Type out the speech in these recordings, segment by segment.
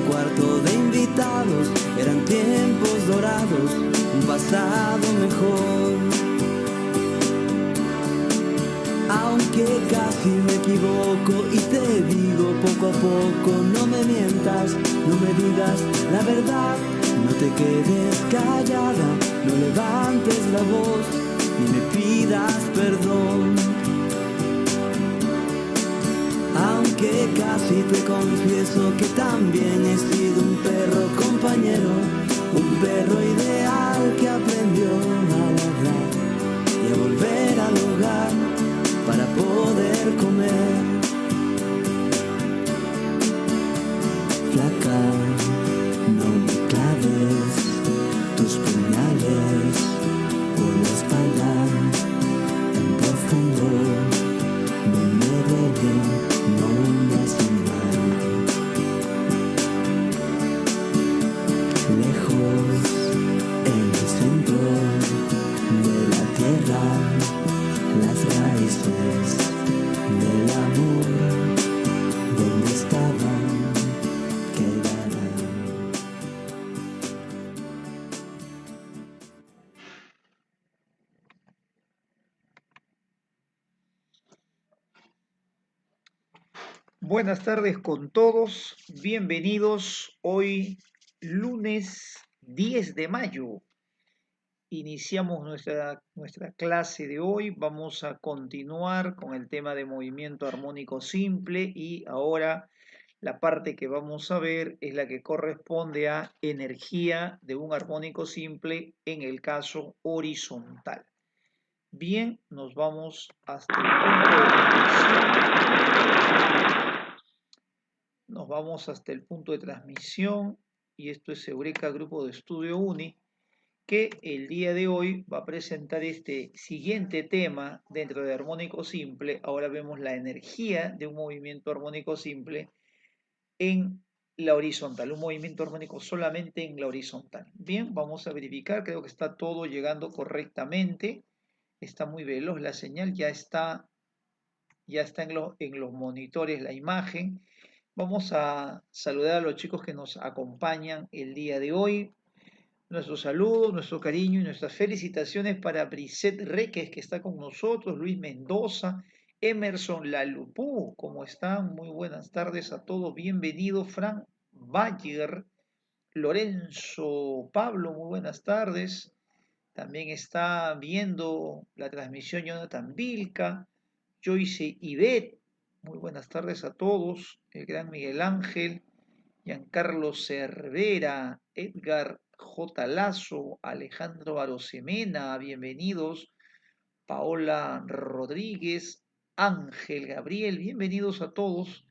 cuarto de invitados, eran tiempos dorados, un pasado mejor. Aunque casi me equivoco y te digo poco a poco, no me mientas, no me digas la verdad, no te quedes callada, no levantes la voz, ni me pidas perdón. Aunque casi te confieso que también he sido un perro compañero, un perro ideal que aprendió a ladrar y a volver al hogar para poder comer. Flaca, no me claves tus puñales por la espalda tan profundo, no me duele, no me hacen mal. Lejos, en el centro de la tierra, las raíces del amor, donde estaban, quedarán. Buenas tardes con todos, bienvenidos. Hoy lunes 10 de mayo. Iniciamos nuestra clase de hoy. Vamos a continuar con el tema de movimiento armónico simple y ahora la parte que vamos a ver es la que corresponde a energía de un armónico simple en el caso horizontal. Bien, nos vamos hasta el punto de transmisión. Nos vamos hasta el punto de transmisión y esto es Eureka Grupo de Estudio UNI, que el día de hoy va a presentar este siguiente tema dentro de armónico simple. Ahora vemos la energía de un movimiento armónico simple en la horizontal, un movimiento armónico solamente en la horizontal. Bien, vamos a verificar, creo que está todo llegando correctamente, está muy veloz la señal, ya está en los monitores la imagen. Vamos a saludar a los chicos que nos acompañan el día de hoy. Nuestros saludos, nuestro cariño y nuestras felicitaciones para Brisette Reques, que está con nosotros, Luis Mendoza, Emerson Lalupú, ¿cómo están? Muy buenas tardes a todos, bienvenido, Fran Bayer, Lorenzo Pablo, muy buenas tardes. También está viendo la transmisión Jonathan Vilca, Joyce Ibet, muy buenas tardes a todos, el gran Miguel Ángel, Giancarlo Cervera, Edgar J. Lazo, Alejandro Arosemena, bienvenidos, Paola Rodríguez, Ángel Gabriel, bienvenidos a todos.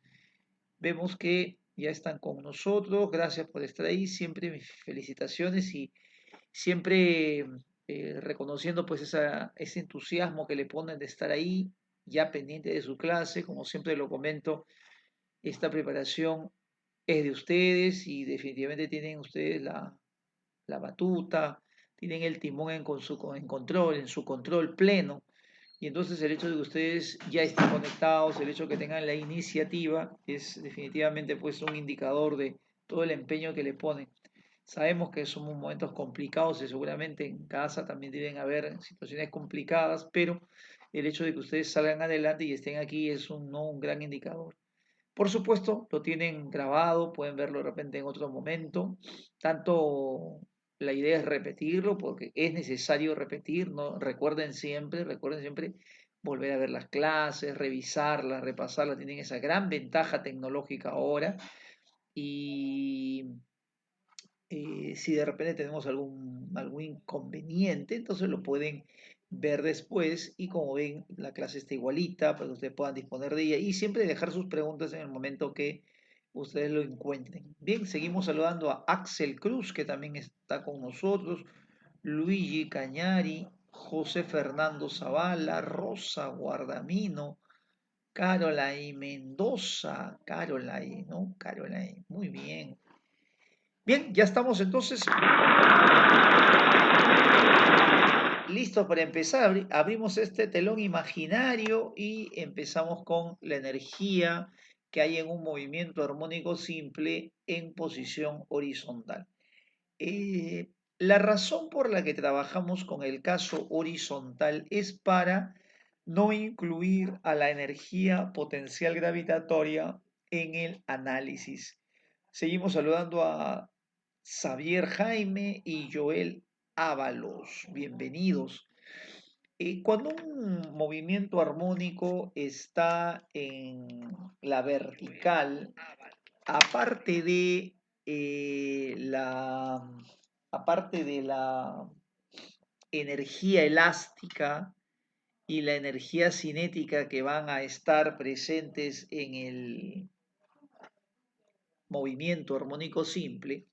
Vemos que ya están con nosotros, gracias por estar ahí, siempre mis felicitaciones y siempre reconociendo pues ese entusiasmo que le ponen de estar ahí, ya pendiente de su clase, como siempre lo comento, esta preparación es de ustedes y definitivamente tienen ustedes la batuta, tienen el timón en su control pleno. Y entonces el hecho de que ustedes ya estén conectados, el hecho de que tengan la iniciativa, es definitivamente pues un indicador de todo el empeño que le ponen. Sabemos que somos momentos complicados y seguramente en casa también deben haber situaciones complicadas, pero el hecho de que ustedes salgan adelante y estén aquí es un gran indicador. Por supuesto, lo tienen grabado, pueden verlo de repente en otro momento. Tanto la idea es repetirlo porque es necesario repetir, ¿no? Recuerden siempre volver a ver las clases, revisarlas, repasarlas. Tienen esa gran ventaja tecnológica ahora. Y si de repente tenemos algún inconveniente, entonces lo pueden ver después y como ven, la clase está igualita para que ustedes puedan disponer de ella y siempre dejar sus preguntas en el momento que ustedes lo encuentren. Bien, seguimos saludando a Axel Cruz, que también está con nosotros, Luigi Cañari, José Fernando Zavala, Rosa Guardamino, Caroline Mendoza, Caroline, ¿no? Caroline, muy bien. Bien, ya estamos entonces listos para empezar. Abrimos este telón imaginario y empezamos con la energía que hay en un movimiento armónico simple en posición horizontal. La razón por la que trabajamos con el caso horizontal es para no incluir a la energía potencial gravitatoria en el análisis. Seguimos saludando a Xavier Jaime y Joel Ábalos. Bienvenidos. Cuando un movimiento armónico está en la vertical, aparte de aparte de la energía elástica y la energía cinética que van a estar presentes en el movimiento armónico simple,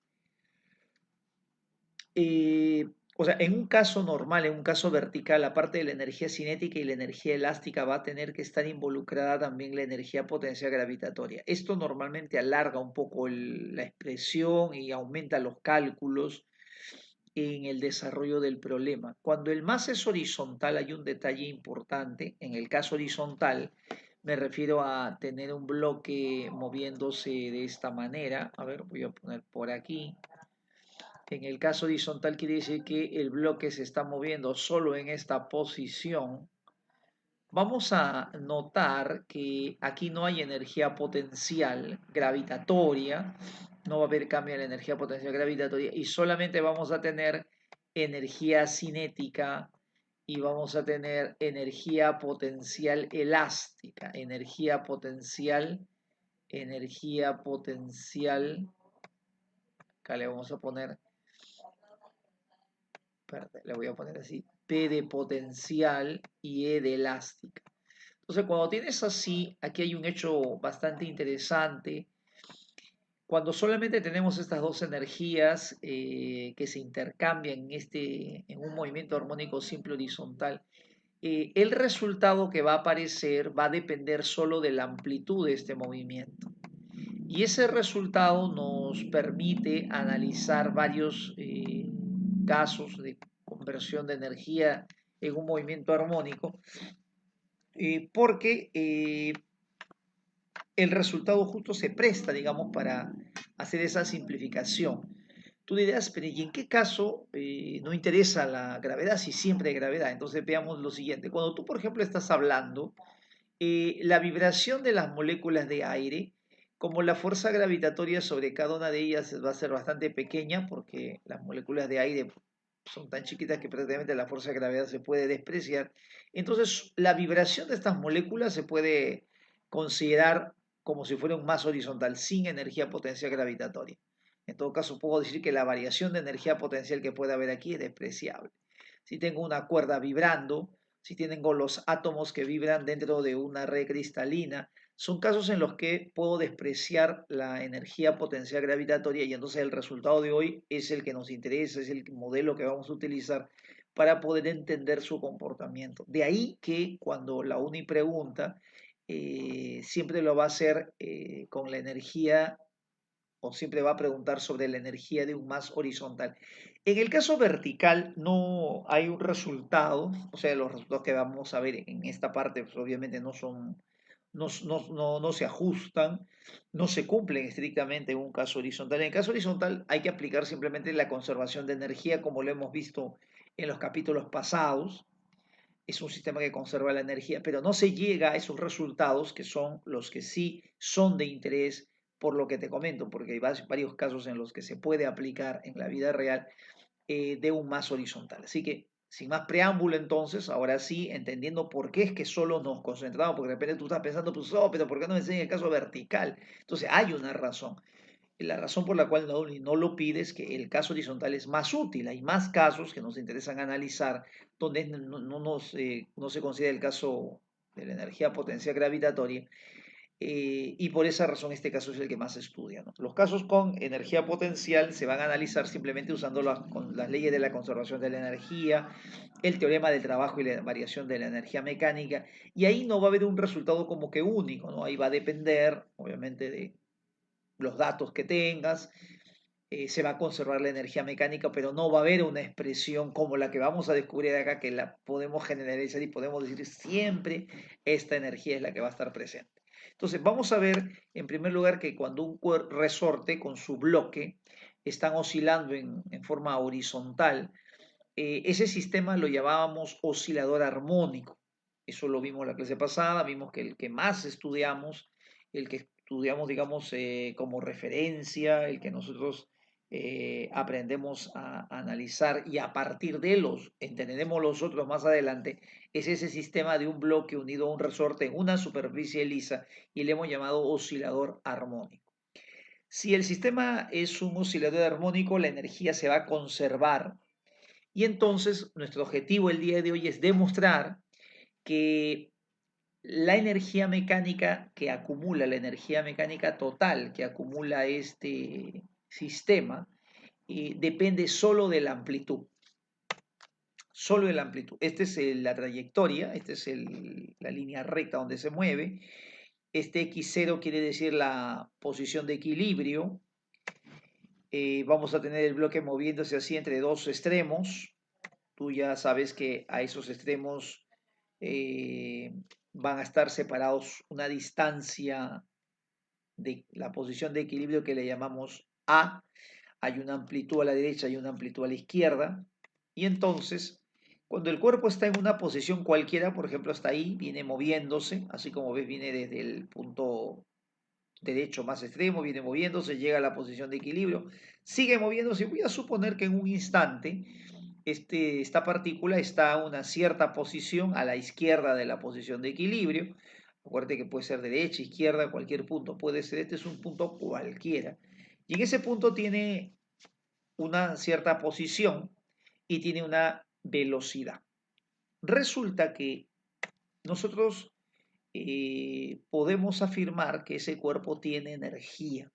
eh, o sea, en un caso normal, en un caso vertical, aparte de la energía cinética y la energía elástica, va a tener que estar involucrada también la energía potencial gravitatoria. Esto normalmente alarga un poco la expresión y aumenta los cálculos en el desarrollo del problema. Cuando el MAS es horizontal hay un detalle importante. En el caso horizontal me refiero a tener un bloque moviéndose de esta manera. A ver, voy a poner por aquí. En el caso horizontal quiere decir que el bloque se está moviendo solo en esta posición. Vamos a notar que aquí no hay energía potencial gravitatoria, no va a haber cambio en la energía potencial gravitatoria y solamente vamos a tener energía cinética y vamos a tener energía potencial elástica, energía potencial, acá le vamos a poner, le voy a poner así, P de potencial y E de elástica. Entonces, cuando tienes así, aquí hay un hecho bastante interesante. Cuando solamente tenemos estas dos energías que se intercambian en un movimiento armónico simple horizontal, el resultado que va a aparecer va a depender solo de la amplitud de este movimiento. Y ese resultado nos permite analizar varios casos de conversión de energía en un movimiento armónico, porque el resultado justo se presta, digamos, para hacer esa simplificación. Tú dirás, pero ¿y en qué caso no interesa la gravedad si siempre hay gravedad? Entonces veamos lo siguiente. Cuando tú, por ejemplo, estás hablando, la vibración de las moléculas de aire, como la fuerza gravitatoria sobre cada una de ellas va a ser bastante pequeña, porque las moléculas de aire son tan chiquitas que prácticamente la fuerza de gravedad se puede despreciar, entonces la vibración de estas moléculas se puede considerar como si fuera un más horizontal, sin energía potencial gravitatoria. En todo caso, puedo decir que la variación de energía potencial que puede haber aquí es despreciable. Si tengo una cuerda vibrando, si tengo los átomos que vibran dentro de una red cristalina, son casos en los que puedo despreciar la energía potencial gravitatoria y entonces el resultado de hoy es el que nos interesa, es el modelo que vamos a utilizar para poder entender su comportamiento. De ahí que cuando la UNI pregunta, siempre lo va a hacer con la energía o siempre va a preguntar sobre la energía de un más horizontal. En el caso vertical no hay un resultado, o sea, los resultados que vamos a ver en esta parte pues, obviamente no son, no se ajustan, no se cumplen estrictamente en un caso horizontal. En el caso horizontal hay que aplicar simplemente la conservación de energía como lo hemos visto en los capítulos pasados. Es un sistema que conserva la energía, pero no se llega a esos resultados que son los que sí son de interés por lo que te comento, porque hay varios casos en los que se puede aplicar en la vida real de un más horizontal. Así que, sin más preámbulo entonces, ahora sí, entendiendo por qué es que solo nos concentramos, porque de repente tú estás pensando, pues, oh, pero ¿por qué no me enseñan el caso vertical? Entonces, hay una razón. La razón por la cual no lo pide es que el caso horizontal es más útil. Hay más casos que nos interesan analizar donde no se considera el caso de la energía potencial gravitatoria y por esa razón este caso es el que más se estudia, ¿no? Los casos con energía potencial se van a analizar simplemente usando con las leyes de la conservación de la energía, el teorema del trabajo y la variación de la energía mecánica, y ahí no va a haber un resultado como que único, ¿no? Ahí va a depender, obviamente, de los datos que tengas, se va a conservar la energía mecánica, pero no va a haber una expresión como la que vamos a descubrir acá, que la podemos generalizar y podemos decir siempre esta energía es la que va a estar presente. Entonces, vamos a ver en primer lugar que cuando un resorte con su bloque están oscilando en forma horizontal, ese sistema lo llamábamos oscilador armónico. Eso lo vimos en la clase pasada, vimos que el que más estudiamos, el que estudiamos, digamos, como referencia, el que nosotros aprendemos a analizar y a partir de los entendemos los otros más adelante, es ese sistema de un bloque unido a un resorte en una superficie lisa y le hemos llamado oscilador armónico. Si el sistema es un oscilador armónico, la energía se va a conservar y entonces nuestro objetivo el día de hoy es demostrar que la energía mecánica que acumula, la energía mecánica total que acumula este sistema, depende solo de la amplitud. Solo de la amplitud. Esta es la trayectoria, esta es la línea recta donde se mueve. Este X0 quiere decir la posición de equilibrio. Vamos a tener el bloque moviéndose así entre dos extremos. Tú ya sabes que a esos extremos eh, van a estar separados una distancia de la posición de equilibrio que le llamamos A. Hay una amplitud a la derecha y una amplitud a la izquierda. Y entonces, cuando el cuerpo está en una posición cualquiera, por ejemplo, hasta ahí, viene moviéndose, así como ves, viene desde el punto derecho más extremo, viene moviéndose, llega a la posición de equilibrio, sigue moviéndose. Voy a suponer que en un instante esta partícula está a una cierta posición a la izquierda de la posición de equilibrio. Acuérdate que puede ser derecha, izquierda, cualquier punto puede ser. Este es un punto cualquiera. Y en ese punto tiene una cierta posición y tiene una velocidad. Resulta que nosotros podemos afirmar que ese cuerpo tiene energía.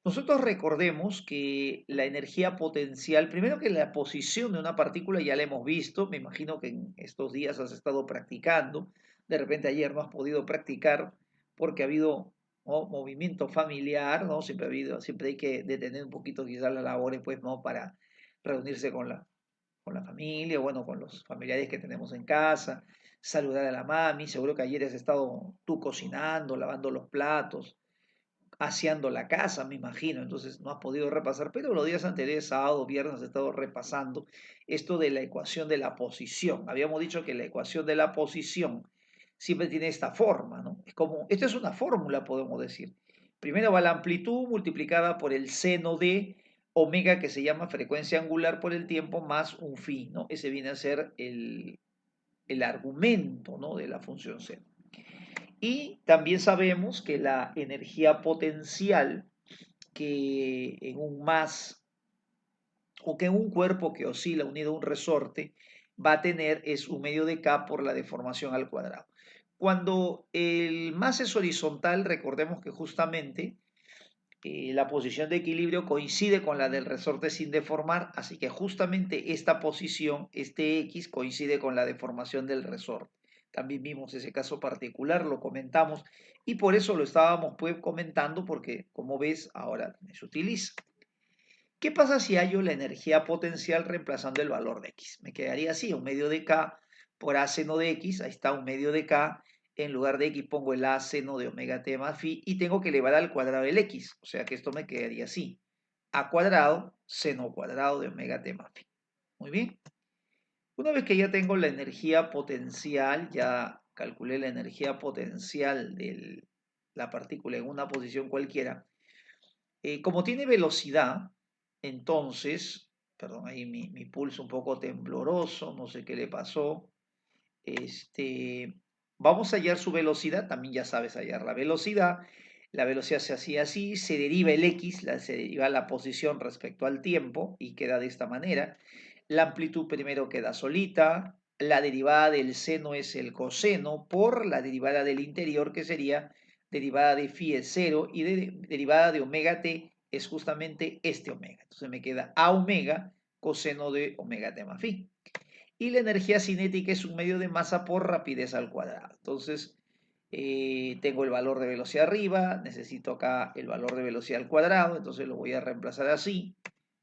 Nosotros recordemos que la energía potencial, primero que la posición de una partícula ya la hemos visto, me imagino que en estos días has estado practicando, de repente ayer no has podido practicar porque ha habido, ¿no?, movimiento familiar, ¿no? Siempre hay que detener un poquito quizás las labores, pues, ¿no?, para reunirse con la familia, bueno, con los familiares que tenemos en casa, saludar a la mami, seguro que ayer has estado tú cocinando, lavando los platos, aseando la casa, me imagino, entonces no has podido repasar, pero los días anteriores, sábado, viernes, has estado repasando esto de la ecuación de la posición. Habíamos dicho que la ecuación de la posición siempre tiene esta forma, ¿no? Es como, esta es una fórmula, podemos decir. Primero va la amplitud multiplicada por el seno de omega, que se llama frecuencia angular por el tiempo, más un phi, ¿no? Ese viene a ser el argumento, ¿no?, de la función seno. Y también sabemos que la energía potencial que en un más o que en un cuerpo que oscila unido a un resorte va a tener es un medio de K por la deformación al cuadrado. Cuando el más es horizontal, recordemos que justamente la posición de equilibrio coincide con la del resorte sin deformar, así que justamente esta posición, este X, coincide con la deformación del resorte. También vimos ese caso particular, lo comentamos y por eso lo estábamos pues comentando porque, como ves, ahora se utiliza. ¿Qué pasa si hallo la energía potencial reemplazando el valor de X? Me quedaría así, un medio de K por A seno de X, ahí está un medio de K, en lugar de X pongo el A seno de omega t más phi y tengo que elevar al cuadrado el X, o sea que esto me quedaría así, A cuadrado seno cuadrado de omega t más phi. Muy bien. Una vez que ya tengo la energía potencial, ya calculé la energía potencial de la partícula en una posición cualquiera, como tiene velocidad, entonces, perdón, ahí mi pulso un poco tembloroso, no sé qué le pasó. Vamos a hallar su velocidad, también ya sabes hallar la velocidad. La velocidad se hacía así, se deriva el X, se deriva la posición respecto al tiempo y queda de esta manera. La amplitud primero queda solita, la derivada del seno es el coseno por la derivada del interior que sería derivada de phi es 0 y derivada de omega t es justamente este omega. Entonces me queda a omega coseno de omega t más phi. Y la energía cinética es un medio de masa por rapidez al cuadrado. Entonces tengo el valor de velocidad arriba, necesito acá el valor de velocidad al cuadrado, entonces lo voy a reemplazar así.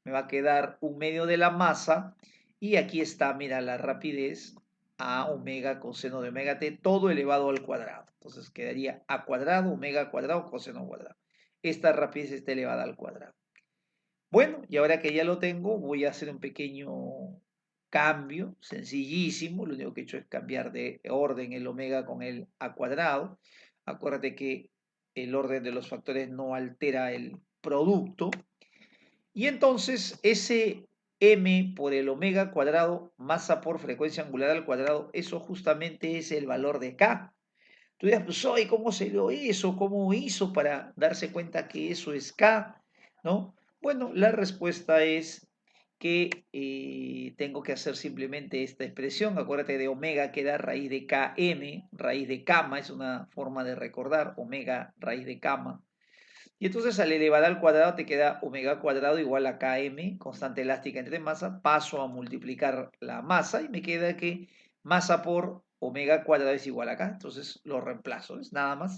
Me va a quedar un medio de la masa y aquí está, mira, la rapidez a omega coseno de omega t, todo elevado al cuadrado. Entonces quedaría a cuadrado, omega cuadrado, coseno cuadrado. Esta rapidez está elevada al cuadrado. Bueno, y ahora que ya lo tengo, voy a hacer un pequeño cambio, sencillísimo. Lo único que he hecho es cambiar de orden el omega con el a cuadrado. Acuérdate que el orden de los factores no altera el producto. Y entonces ese m por el omega cuadrado, masa por frecuencia angular al cuadrado, eso justamente es el valor de K. Tú dirás, pues, oye, ¿cómo se dio eso? ¿Cómo hizo para darse cuenta que eso es K? ¿No? Bueno, la respuesta es que tengo que hacer simplemente esta expresión. Acuérdate de omega queda raíz de Km, raíz de gamma, es una forma de recordar, omega raíz de gamma. Y entonces al elevado al cuadrado te queda omega cuadrado igual a Km, constante elástica entre masa, paso a multiplicar la masa y me queda que masa por omega cuadrado es igual a K, entonces lo reemplazo, es nada más.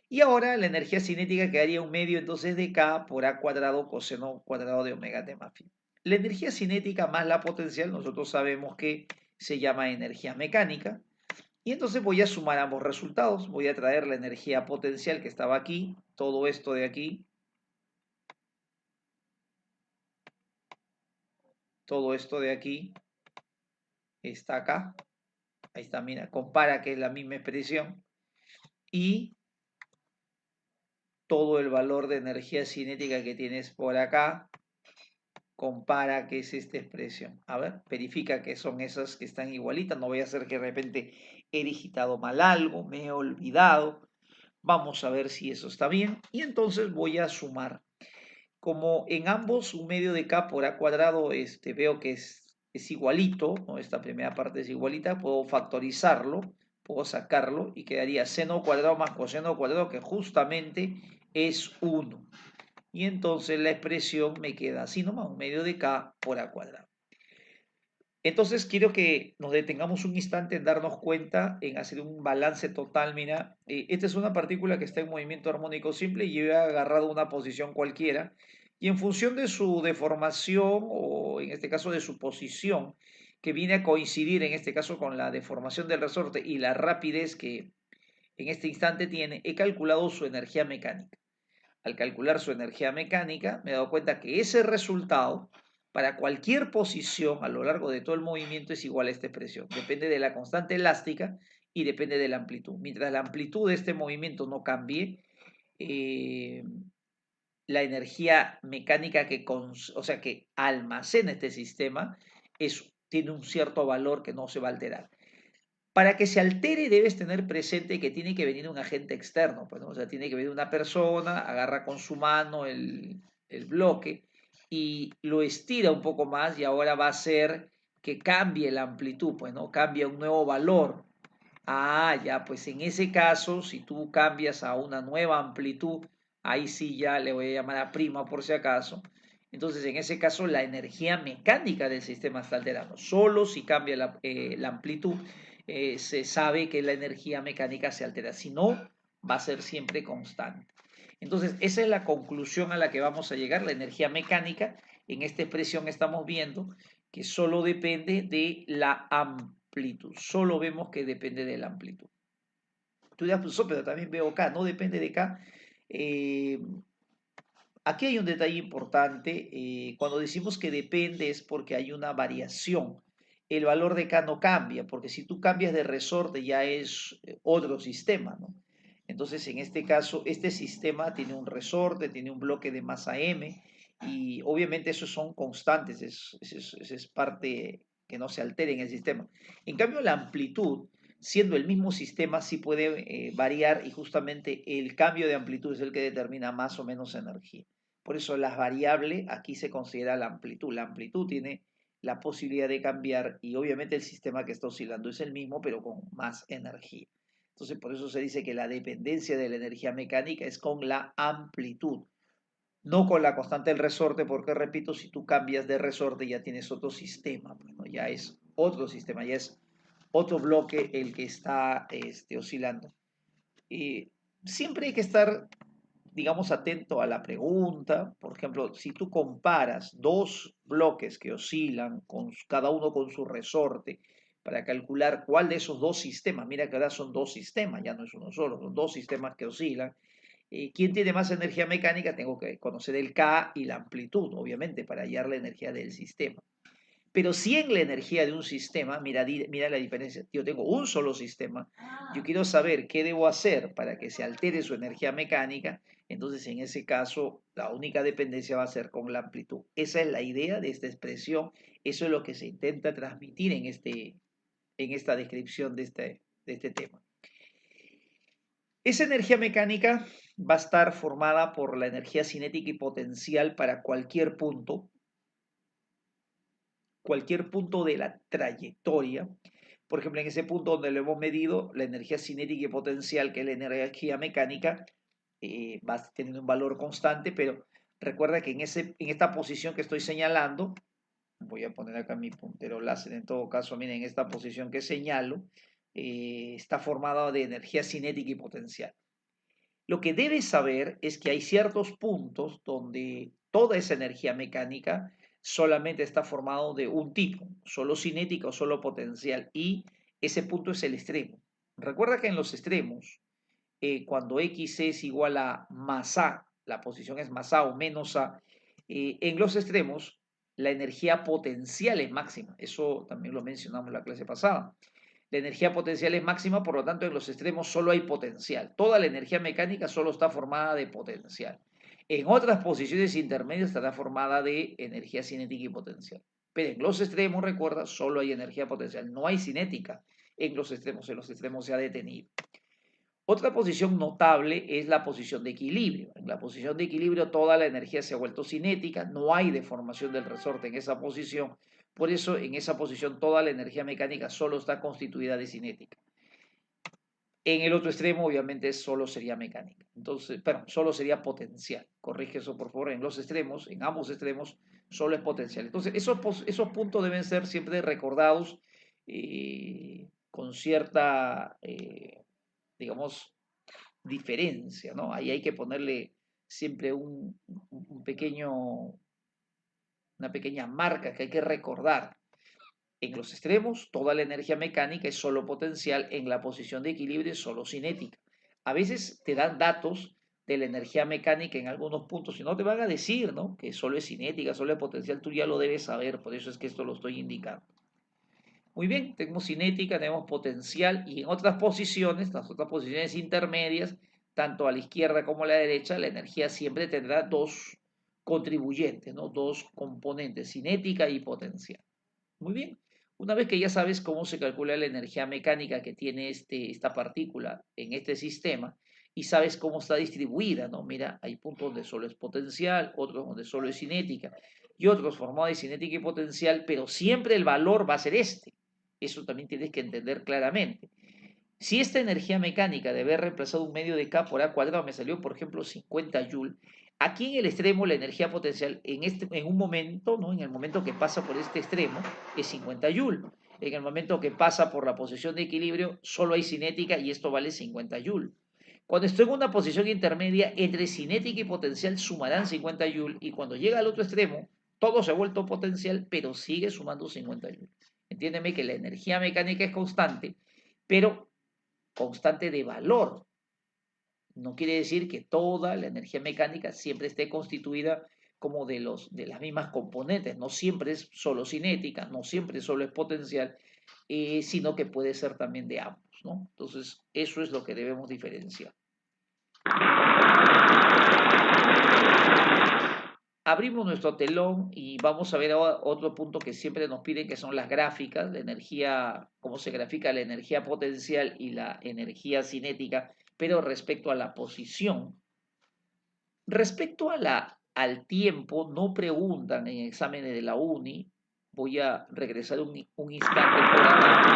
Y ahora la energía cinética quedaría un medio entonces de K por A cuadrado coseno cuadrado de omega t más phi. La energía cinética más la potencial, nosotros sabemos que se llama energía mecánica, y entonces voy a sumar ambos resultados. Voy a traer la energía potencial que estaba aquí, todo esto de aquí, todo esto de aquí está acá. Ahí está, mira, compara que es la misma expresión. Y todo el valor de energía cinética que tienes por acá, compara que es esta expresión. A ver, verifica que son esas que están igualitas. No voy a hacer que de repente he digitado mal algo, me he olvidado. Vamos a ver si eso está bien. Y entonces voy a sumar. Como en ambos un medio de K por A cuadrado veo que es igualito, ¿no? Esta primera parte es igualita, puedo factorizarlo, puedo sacarlo y quedaría seno cuadrado más coseno cuadrado, que justamente es 1. Y entonces la expresión me queda así nomás, un medio de K por A cuadrado. Entonces quiero que nos detengamos un instante en darnos cuenta, en hacer un balance total. Mira, esta es una partícula que está en movimiento armónico simple y yo he agarrado una posición cualquiera y en función de su deformación o en este caso de su posición, que viene a coincidir en este caso con la deformación del resorte y la rapidez que en este instante tiene, he calculado su energía mecánica. Al calcular su energía mecánica, me he dado cuenta que ese resultado para cualquier posición a lo largo de todo el movimiento es igual a esta expresión. Depende de la constante elástica y depende de la amplitud. Mientras la amplitud de este movimiento no cambie, eh, la energía mecánica que almacena este sistema tiene un cierto valor que no se va a alterar. Para que se altere debes tener presente que tiene que venir un agente externo, pues, ¿no? O sea, tiene que venir una persona, agarra con su mano el bloque y lo estira un poco más y ahora va a hacer que cambie la amplitud, pues, ¿no? Cambia un nuevo valor. Ah, ya, pues en ese caso, si tú cambias a una nueva amplitud, ahí sí ya le voy a llamar a prima por si acaso. Entonces, en ese caso, la energía mecánica del sistema está alterando. Solo si cambia la amplitud, se sabe que la energía mecánica se altera. Si no, va a ser siempre constante. Entonces, esa es la conclusión a la que vamos a llegar. La energía mecánica, en esta expresión estamos viendo que solo depende de la amplitud. Solo vemos que depende de la amplitud. Tú dirás, pues, pero también veo K, no depende de K. Aquí hay un detalle importante. Cuando decimos que depende es porque hay una variación. El valor de K no cambia, porque si tú cambias de resorte ya es otro sistema, ¿no? Entonces, en este caso, este sistema tiene un resorte, tiene un bloque de masa M, y obviamente esos son constantes, es parte que no se altere en el sistema. En cambio, la amplitud, siendo el mismo sistema, sí puede variar y justamente el cambio de amplitud es el que determina más o menos energía. Por eso la variable aquí se considera la amplitud. La amplitud tiene la posibilidad de cambiar y obviamente el sistema que está oscilando es el mismo, pero con más energía. Entonces, por eso se dice que la dependencia de la energía mecánica es con la amplitud, no con la constante del resorte, porque repito, si tú cambias de resorte ya tienes otro sistema, bueno, ya es otro sistema, ya es otro bloque el que está oscilando. Y siempre hay que estar, digamos, atento a la pregunta. Por ejemplo, si tú comparas dos bloques que oscilan, cada uno con su resorte, para calcular cuál de esos dos sistemas, mira que ahora son dos sistemas, ya no es uno solo, son dos sistemas que oscilan. ¿Quién tiene más energía mecánica? Tengo que conocer el K y la amplitud, obviamente, para hallar la energía del sistema. Pero si en la energía de un sistema, mira la diferencia, yo tengo un solo sistema, yo quiero saber qué debo hacer para que se altere su energía mecánica, entonces en ese caso la única dependencia va a ser con la amplitud. Esa es la idea de esta expresión, eso es lo que se intenta transmitir en esta descripción de este tema. Esa energía mecánica va a estar formada por la energía cinética y potencial para cualquier punto de la trayectoria. Por ejemplo, en ese punto donde lo hemos medido, la energía cinética y potencial, que es la energía mecánica, va teniendo un valor constante, pero recuerda que en esta posición que estoy señalando, voy a poner acá mi puntero láser, en todo caso, miren, en esta posición que señalo, está formada de energía cinética y potencial. Lo que debes saber es que hay ciertos puntos donde toda esa energía mecánica solamente está formado de un tipo, solo cinética o solo potencial, y ese punto es el extremo. Recuerda que en los extremos, cuando X es igual a más A, la posición es más A o menos A, en los extremos la energía potencial es máxima. Eso también lo mencionamos en la clase pasada. La energía potencial es máxima, por lo tanto en los extremos solo hay potencial. Toda la energía mecánica solo está formada de potencial. En otras posiciones intermedias estará formada de energía cinética y potencial. Pero en los extremos, recuerda, solo hay energía potencial. No hay cinética en los extremos se ha detenido. Otra posición notable es la posición de equilibrio. En la posición de equilibrio toda la energía se ha vuelto cinética, no hay deformación del resorte en esa posición, por eso en esa posición toda la energía mecánica solo está constituida de cinética. En el otro extremo obviamente solo sería mecánica, entonces, perdón, solo sería potencial. Corrige eso por favor, en los extremos, en ambos extremos solo es potencial. Entonces esos puntos deben ser siempre recordados con cierta... digamos, diferencia, ¿no? Ahí hay que ponerle siempre un una pequeña marca que hay que recordar. En los extremos, toda la energía mecánica es solo potencial, en la posición de equilibrio es solo cinética. A veces te dan datos de la energía mecánica en algunos puntos y no te van a decir, ¿no? Que solo es cinética, solo es potencial, tú ya lo debes saber, por eso es que esto lo estoy indicando. Muy bien, tenemos cinética, tenemos potencial y en otras posiciones, las otras posiciones intermedias, tanto a la izquierda como a la derecha, la energía siempre tendrá dos contribuyentes, ¿no? Dos componentes, cinética y potencial. Muy bien, una vez que ya sabes cómo se calcula la energía mecánica que tiene esta partícula en este sistema y sabes cómo está distribuida, ¿no? Mira, hay puntos donde solo es potencial, otros donde solo es cinética y otros formados de cinética y potencial, pero siempre el valor va a ser este. Eso también tienes que entender claramente. Si esta energía mecánica de haber reemplazado un medio de K por A cuadrado me salió, por ejemplo, 50 Joule, aquí en el extremo la energía potencial en un momento, ¿no? En el momento que pasa por este extremo, es 50 Joule. En el momento que pasa por la posición de equilibrio, solo hay cinética y esto vale 50 Joule. Cuando estoy en una posición intermedia, entre cinética y potencial sumarán 50 Joule y cuando llega al otro extremo, todo se ha vuelto potencial, pero sigue sumando 50 Joule. Entiéndeme que la energía mecánica es constante, pero constante de valor. No quiere decir que toda la energía mecánica siempre esté constituida como de las mismas componentes. No siempre es solo cinética, no siempre solo es potencial, sino que puede ser también de ambos, ¿no? Entonces, eso es lo que debemos diferenciar. Abrimos nuestro telón y vamos a ver otro punto que siempre nos piden, que son las gráficas, la energía, cómo se grafica la energía potencial y la energía cinética, pero respecto a la posición. Respecto al tiempo, no preguntan en exámenes de la uni. Voy a regresar un instante por acá.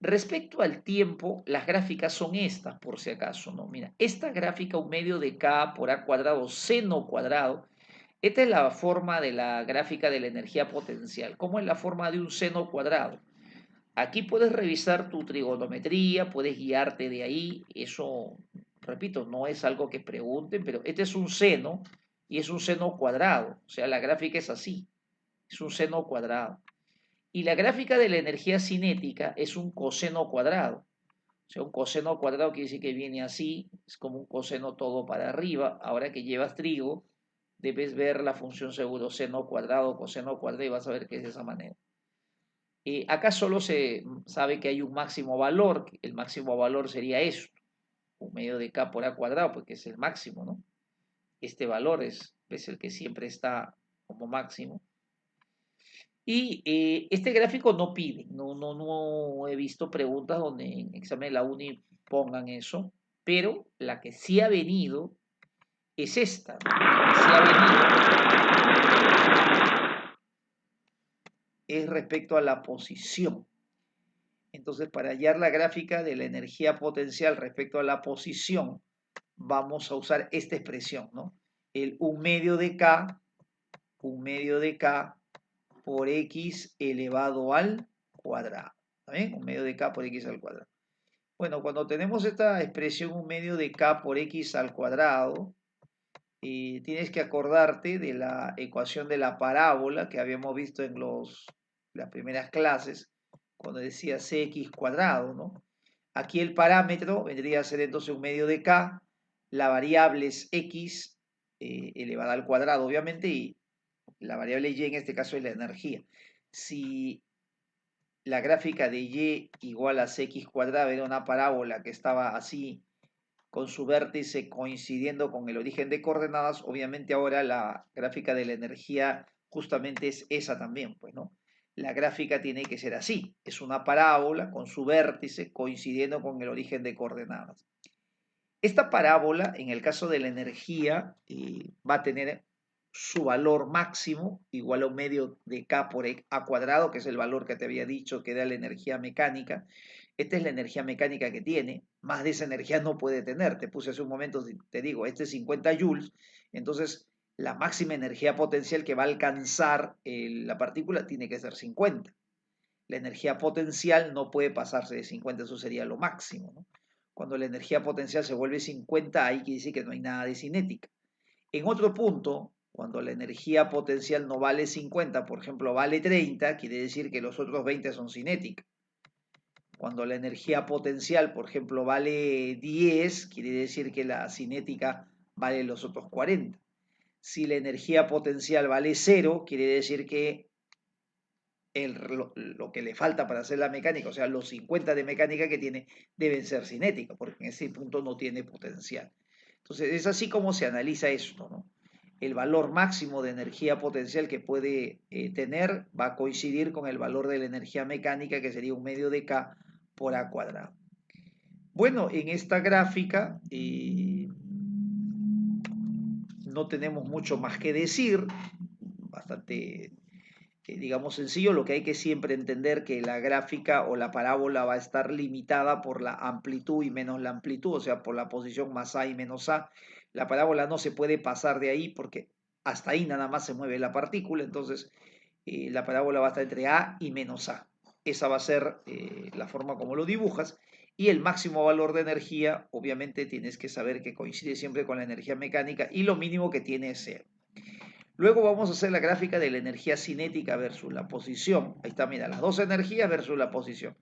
Respecto al tiempo, las gráficas son estas, por si acaso, ¿no? Mira, esta gráfica, un medio de K por A cuadrado seno cuadrado, esta es la forma de la gráfica de la energía potencial. ¿Cómo es la forma de un seno cuadrado? Aquí puedes revisar tu trigonometría, puedes guiarte de ahí, eso, repito, no es algo que pregunten, pero este es un seno y es un seno cuadrado, o sea, la gráfica es así. es un seno cuadrado. Y la gráfica de la energía cinética es un coseno cuadrado. O sea, un coseno cuadrado quiere decir que viene así, es como un coseno todo para arriba. Ahora que llevas trigo, debes ver la función seguro seno cuadrado, coseno cuadrado y vas a ver que es de esa manera. Acá solo se sabe que hay un máximo valor, el máximo valor sería esto, un medio de k por a cuadrado, porque es el máximo, ¿no? Este valor es el que siempre está como máximo. Y este gráfico no pide, no he visto preguntas donde en examen de la uni pongan eso, pero la que sí ha venido es esta, ¿no? La que sí ha venido es respecto a la posición. Entonces, para hallar la gráfica de la energía potencial respecto a la posición, vamos a usar esta expresión, ¿no? El 1/2 de K, 1/2 de K por X elevado al cuadrado. ¿Está bien? 1/2 de K por X al cuadrado. Bueno, cuando tenemos esta expresión 1/2 de K por X al cuadrado, tienes que acordarte de la ecuación de la parábola que habíamos visto en las primeras clases, cuando decía cx cuadrado, ¿no? Aquí el parámetro vendría a ser entonces 1/2 de K, la variable es X elevada al cuadrado, obviamente, y la variable Y en este caso es la energía. Si la gráfica de Y igual a cx cuadrado era una parábola que estaba así, con su vértice coincidiendo con el origen de coordenadas, obviamente ahora la gráfica de la energía justamente es esa también, pues, ¿no? La gráfica tiene que ser así, es una parábola con su vértice coincidiendo con el origen de coordenadas. Esta parábola, en el caso de la energía, va a tener su valor máximo igual a 1/2 de K por A cuadrado, que es el valor que te había dicho que da la energía mecánica. Esta es la energía mecánica que tiene, más de esa energía no puede tener. Te puse hace un momento, te digo, este es 50 joules, entonces la máxima energía potencial que va a alcanzar la partícula tiene que ser 50. La energía potencial no puede pasarse de 50, eso sería lo máximo, ¿no? Cuando la energía potencial se vuelve 50, ahí quiere decir que no hay nada de cinética. En otro punto, cuando la energía potencial no vale 50, por ejemplo, vale 30, quiere decir que los otros 20 son cinéticas. Cuando la energía potencial, por ejemplo, vale 10, quiere decir que la cinética vale los otros 40. Si la energía potencial vale 0, quiere decir que lo que le falta para hacer la mecánica, o sea, los 50 de mecánica que tiene, deben ser cinéticos, porque en ese punto no tiene potencial. Entonces, es así como se analiza esto, ¿no? El valor máximo de energía potencial que puede tener va a coincidir con el valor de la energía mecánica, que sería 1/2 de K por A cuadrado. Bueno, en esta gráfica no tenemos mucho más que decir, bastante digamos sencillo. Lo que hay que siempre entender que la gráfica o la parábola va a estar limitada por la amplitud y menos la amplitud, o sea, por la posición más A y menos A. La parábola no se puede pasar de ahí porque hasta ahí nada más se mueve la partícula, entonces la parábola va a estar entre A y menos A. Esa va a ser la forma como lo dibujas. Y el máximo valor de energía, obviamente tienes que saber que coincide siempre con la energía mecánica y lo mínimo que tiene es 0. Luego vamos a hacer la gráfica de la energía cinética versus la posición. Ahí está, mira, las dos energías versus la posición.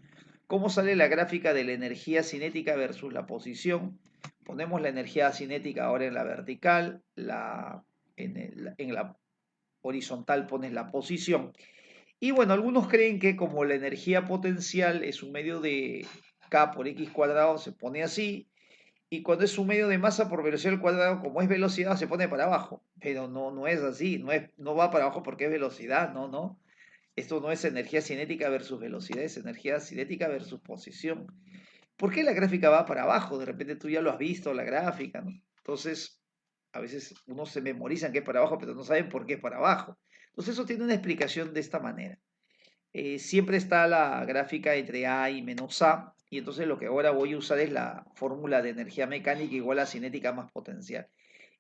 ¿Cómo sale la gráfica de la energía cinética versus la posición? Ponemos la energía cinética ahora en la vertical, en la horizontal pones la posición. Y bueno, algunos creen que como la energía potencial es un medio de K por X cuadrado, se pone así, y cuando es un medio de masa por velocidad al cuadrado, como es velocidad, se pone para abajo. Pero no es así, no va para abajo porque es velocidad, no. Esto no es energía cinética versus velocidad, es energía cinética versus posición. ¿Por qué la gráfica va para abajo? De repente tú ya lo has visto, la gráfica, ¿no? Entonces, a veces uno se memorizan que es para abajo, pero no saben por qué es para abajo. Entonces eso tiene una explicación de esta manera. Siempre está la gráfica entre A y menos A, y entonces lo que ahora voy a usar es la fórmula de energía mecánica igual a cinética más potencial.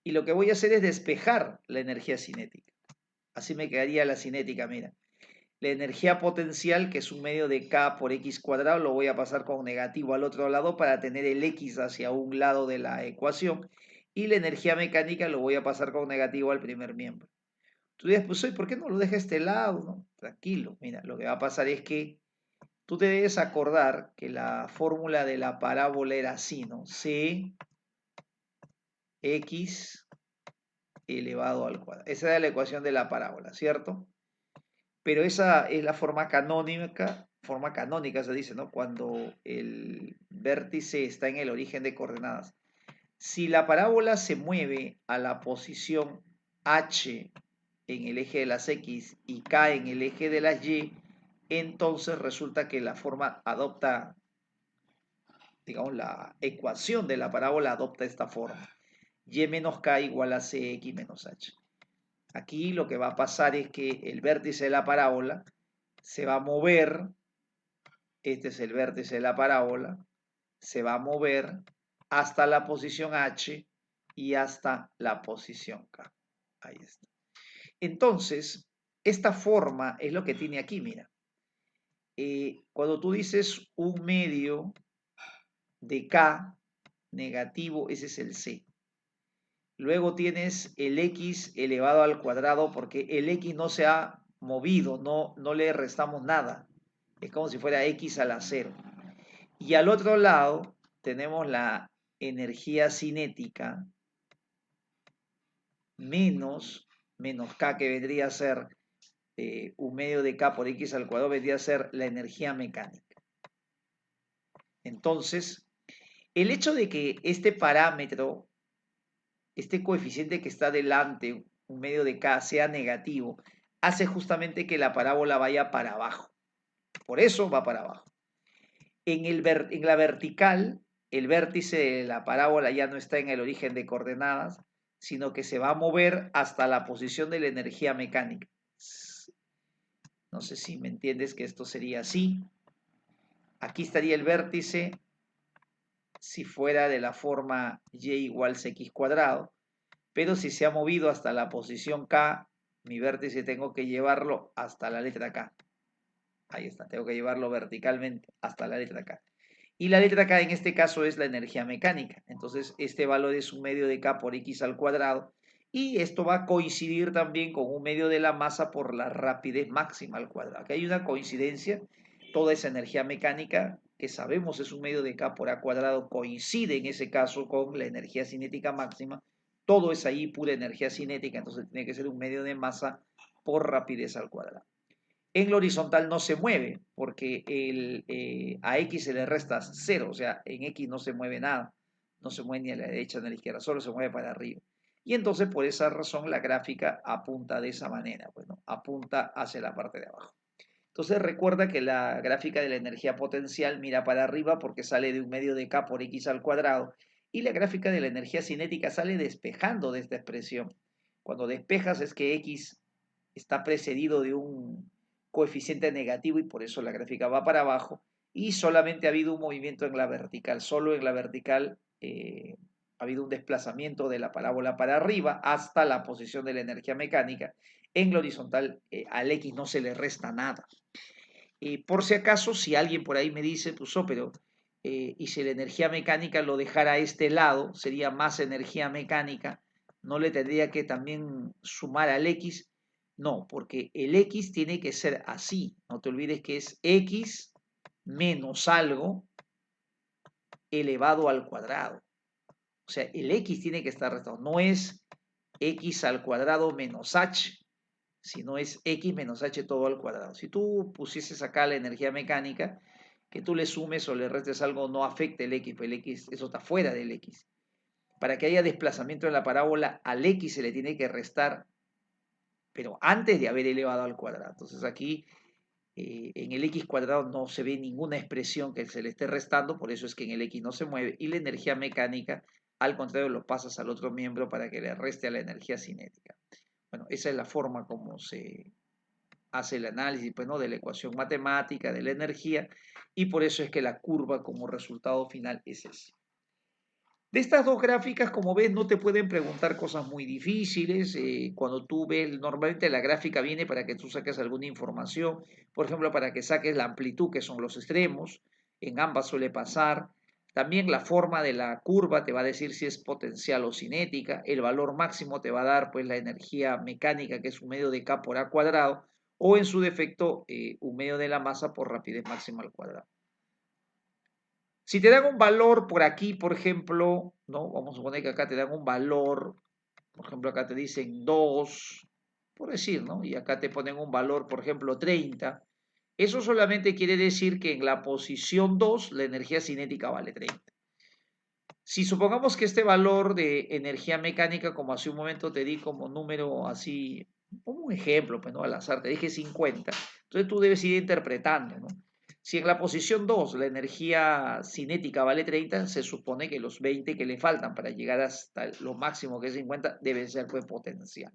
Y lo que voy a hacer es despejar la energía cinética. Así me quedaría la cinética, mira. La energía potencial, que es un medio de K por X cuadrado, lo voy a pasar con negativo al otro lado para tener el X hacia un lado de la ecuación. Y la energía mecánica lo voy a pasar con negativo al primer miembro. Tú dices, pues, ¿por qué no lo deja a este lado? ¿No? Tranquilo, mira, lo que va a pasar es que tú te debes acordar que la fórmula de la parábola era así, ¿no? Cx elevado al cuadrado. Esa era la ecuación de la parábola, ¿cierto? Pero esa es la forma canónica se dice, ¿no? Cuando el vértice está en el origen de coordenadas. Si la parábola se mueve a la posición h en el eje de las x y k en el eje de las y, entonces resulta que la forma adopta, digamos, la ecuación de la parábola adopta esta forma. Y menos k igual a cx menos h. Aquí lo que va a pasar es que el vértice de la parábola se va a mover, este es el vértice de la parábola, se va a mover hasta la posición h y hasta la posición k. Ahí está. Entonces, esta forma es lo que tiene aquí, mira. Cuando tú dices un medio de k negativo, ese es el c. Luego tienes el x elevado al cuadrado porque el x no se ha movido, no le restamos nada. Es como si fuera x a la 0. Y al otro lado tenemos la energía cinética menos k, que vendría a ser un medio de k por x al cuadrado, vendría a ser la energía mecánica. Entonces, el hecho de que este parámetro, este coeficiente que está delante, un medio de k, sea negativo, hace justamente que la parábola vaya para abajo. Por eso va para abajo. En la vertical, el vértice de la parábola ya no está en el origen de coordenadas, sino que se va a mover hasta la posición de la energía mecánica. No sé si me entiendes que esto sería así. Aquí estaría el vértice si fuera de la forma y igual cx cuadrado, pero si se ha movido hasta la posición k, mi vértice tengo que llevarlo hasta la letra k. Ahí está, tengo que llevarlo verticalmente hasta la letra k. Y la letra k en este caso es la energía mecánica. Entonces este valor es un medio de k por x al cuadrado. Y esto va a coincidir también con un medio de la masa por la rapidez máxima al cuadrado. Aquí hay una coincidencia. Toda esa energía mecánica que sabemos es un medio de k por a cuadrado coincide en ese caso con la energía cinética máxima. Todo es ahí pura energía cinética. Entonces tiene que ser un medio de masa por rapidez al cuadrado. En lo horizontal no se mueve porque a x se le resta 0, o sea, en x no se mueve nada, no se mueve ni a la derecha ni a la izquierda, solo se mueve para arriba. Y entonces por esa razón la gráfica apunta de esa manera, bueno, apunta hacia la parte de abajo. Entonces recuerda que la gráfica de la energía potencial mira para arriba porque sale de un medio de k por x al cuadrado y la gráfica de la energía cinética sale despejando de esta expresión. Cuando despejas es que x está precedido de un coeficiente negativo y por eso la gráfica va para abajo y solamente ha habido un movimiento en la vertical, solo en la vertical ha habido un desplazamiento de la parábola para arriba hasta la posición de la energía mecánica. En la horizontal al X no se le resta nada. Por si acaso, si alguien por ahí me dice, pues, pero y si la energía mecánica lo dejara a este lado, sería más energía mecánica, no le tendría que también sumar al X. No, porque el X tiene que ser así. No te olvides que es X menos algo elevado al cuadrado. O sea, el X tiene que estar restado. No es X al cuadrado menos H, sino es X menos H todo al cuadrado. Si tú pusieses acá la energía mecánica, que tú le sumes o le restes algo no afecta el X, pues el X, eso está fuera del X. Para que haya desplazamiento en la parábola, al X se le tiene que restar, pero antes de haber elevado al cuadrado. Entonces aquí en el X cuadrado no se ve ninguna expresión que se le esté restando, por eso es que en el X no se mueve, y la energía mecánica, al contrario, lo pasas al otro miembro para que le reste a la energía cinética. Bueno, esa es la forma como se hace el análisis, pues, ¿no?, de la ecuación matemática de la energía, y por eso es que la curva como resultado final es ese. De estas dos gráficas, como ves, no te pueden preguntar cosas muy difíciles. Cuando tú ves, normalmente la gráfica viene para que tú saques alguna información, por ejemplo, para que saques la amplitud, que son los extremos, en ambas suele pasar. También la forma de la curva te va a decir si es potencial o cinética. El valor máximo te va a dar pues la energía mecánica, que es un medio de K por A cuadrado, o en su defecto un medio de la masa por rapidez máxima al cuadrado. Si te dan un valor por aquí, por ejemplo, ¿no? Vamos a suponer que acá te dan un valor, por ejemplo, acá te dicen 2, por decir, ¿no? Y acá te ponen un valor, por ejemplo, 30. Eso solamente quiere decir que en la posición 2 la energía cinética vale 30. Si supongamos que este valor de energía mecánica, como hace un momento te di como número así, como un ejemplo, pues no al azar, te dije 50, entonces tú debes ir interpretando, ¿no? Si en la posición 2 la energía cinética vale 30, se supone que los 20 que le faltan para llegar hasta lo máximo que es 50 deben ser pues potencial.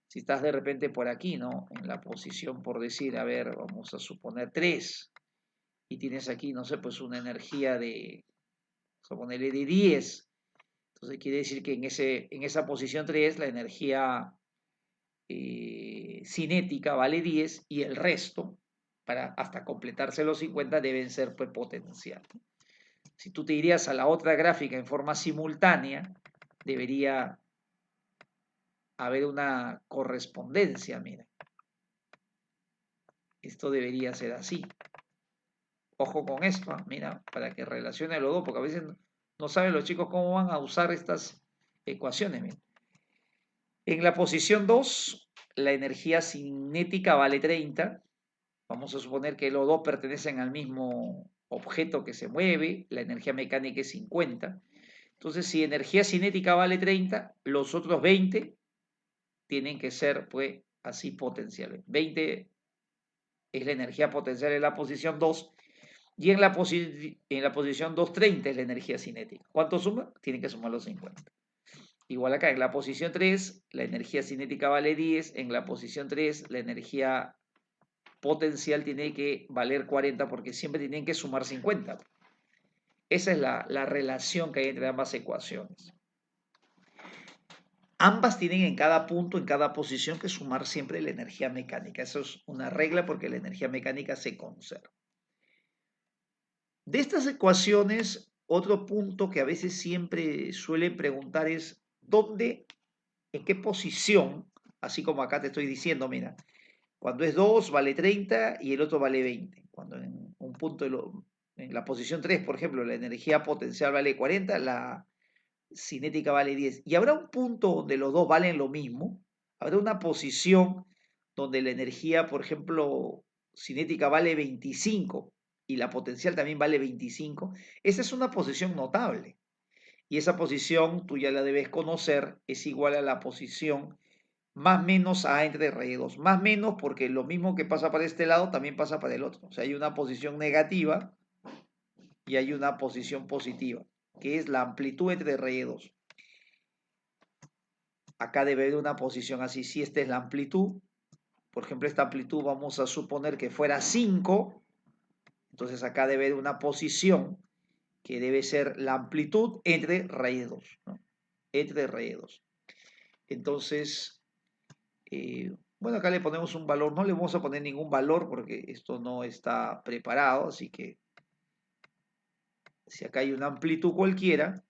Si estás de repente por aquí, ¿no? En la posición, por decir, a ver, vamos a suponer 3, y tienes aquí, no sé, pues una energía de, vamos a ponerle de 10. Entonces quiere decir que en esa posición 3 la energía cinética vale 10 y el resto, para hasta completarse los 50, deben ser pues, potencial. Si tú te irías a la otra gráfica en forma simultánea, debería haber una correspondencia, mira. Esto debería ser así. Ojo con esto, mira, para que relacione los dos, porque a veces no saben los chicos cómo van a usar estas ecuaciones. Mira. En la posición 2, la energía cinética vale 30. Vamos a suponer que los dos pertenecen al mismo objeto que se mueve, la energía mecánica es 50. Entonces, si energía cinética vale 30, los otros 20 tienen que ser, pues, así potenciales. 20 es la energía potencial en la posición 2 y en la posición 2, 30 es la energía cinética. ¿Cuánto suma? Tienen que sumar los 50. Igual acá, en la posición 3, la energía cinética vale 10, en la posición 3, la energía potencial tiene que valer 40 porque siempre tienen que sumar 50. Esa es la relación que hay entre ambas ecuaciones. Ambas tienen en cada punto, en cada posición, que sumar siempre la energía mecánica. Eso es una regla porque la energía mecánica se conserva. De estas ecuaciones, otro punto que a veces siempre suelen preguntar es ¿dónde, en qué posición, así como acá te estoy diciendo, mira, cuando es 2 vale 30 y el otro vale 20. Cuando en un punto, en la posición 3, por ejemplo, la energía potencial vale 40, la cinética vale 10. Y habrá un punto donde los dos valen lo mismo. Habrá una posición donde la energía, por ejemplo, cinética vale 25 y la potencial también vale 25. Esa es una posición notable. Y esa posición, tú ya la debes conocer, es igual a la posición más menos A entre raíz 2. Más menos porque lo mismo que pasa para este lado también pasa para el otro. O sea, hay una posición negativa y hay una posición positiva, que es la amplitud entre raíz 2. Acá debe haber una posición así. Si esta es la amplitud, por ejemplo, esta amplitud vamos a suponer que fuera 5, entonces acá debe haber una posición que debe ser la amplitud entre raíz 2, ¿no? Entre raíz 2. Entonces, bueno, acá le ponemos un valor, no le vamos a poner ningún valor porque esto no está preparado, así que si acá hay una amplitud cualquiera,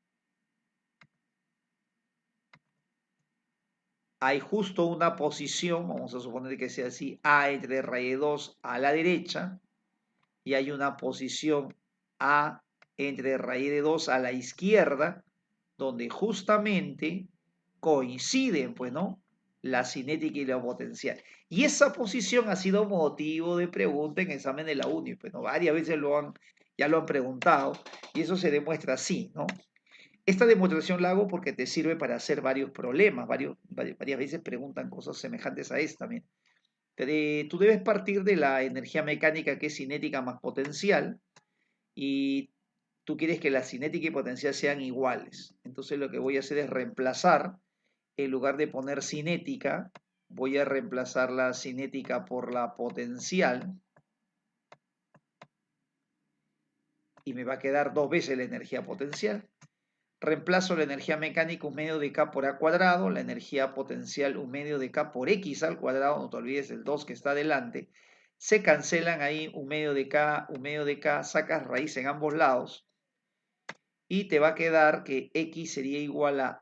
hay justo una posición, vamos a suponer que sea así, A entre raíz 2 a la derecha, y hay una posición A entre raíz de 2 a la izquierda, donde justamente coinciden, pues, ¿no? La cinética y la potencial. Y esa posición ha sido motivo de pregunta en examen de la UNI, pues, ¿no? Varias veces ya lo han preguntado, y eso se demuestra así, ¿no? Esta demostración la hago porque te sirve para hacer varios problemas, varias veces preguntan cosas semejantes a esta. Mira. Tú debes partir de la energía mecánica que es cinética más potencial, y tú quieres que la cinética y potencial sean iguales. Entonces lo que voy a hacer es reemplazar, en lugar de poner cinética, voy a reemplazar la cinética por la potencial y me va a quedar 2 veces la energía potencial. Reemplazo la energía mecánica un medio de K por A cuadrado, la energía potencial un medio de K por X al cuadrado, no te olvides el 2 que está adelante. Se cancelan ahí un medio de K, sacas raíz en ambos lados. y te va a quedar que x sería igual a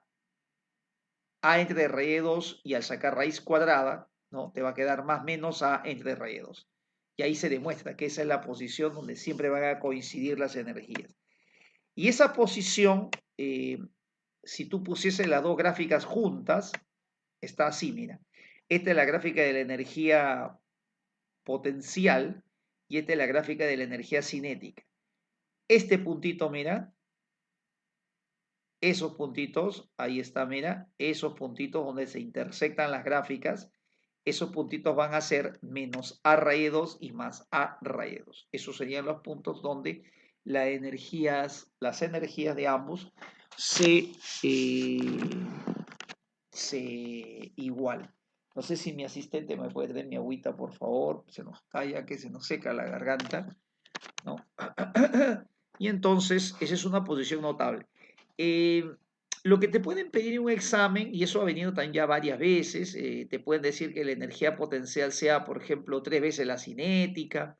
entre raíz de 2 y al sacar raíz cuadrada, ¿no? Te va a quedar más menos a entre raíz de 2. Y ahí se demuestra que esa es la posición donde siempre van a coincidir las energías. Y esa posición, si tú pusieses las dos gráficas juntas, está así, mira. Esta es la gráfica de la energía potencial y esta es la gráfica de la energía cinética. Este puntito, mira, esos puntitos, ahí está, mira, esos puntitos donde se intersectan las gráficas, esos puntitos van a ser menos A raíz de 2 y más A raíz de 2. Esos serían los puntos donde las energías de ambos se igualan. No sé si mi asistente me puede traer mi agüita, por favor. Se nos calla, que se nos seca la garganta, ¿no? Y entonces, esa es una posición notable. Lo que te pueden pedir en un examen, y eso ha venido también ya varias veces, te pueden decir que la energía potencial sea, por ejemplo, 3 veces la cinética,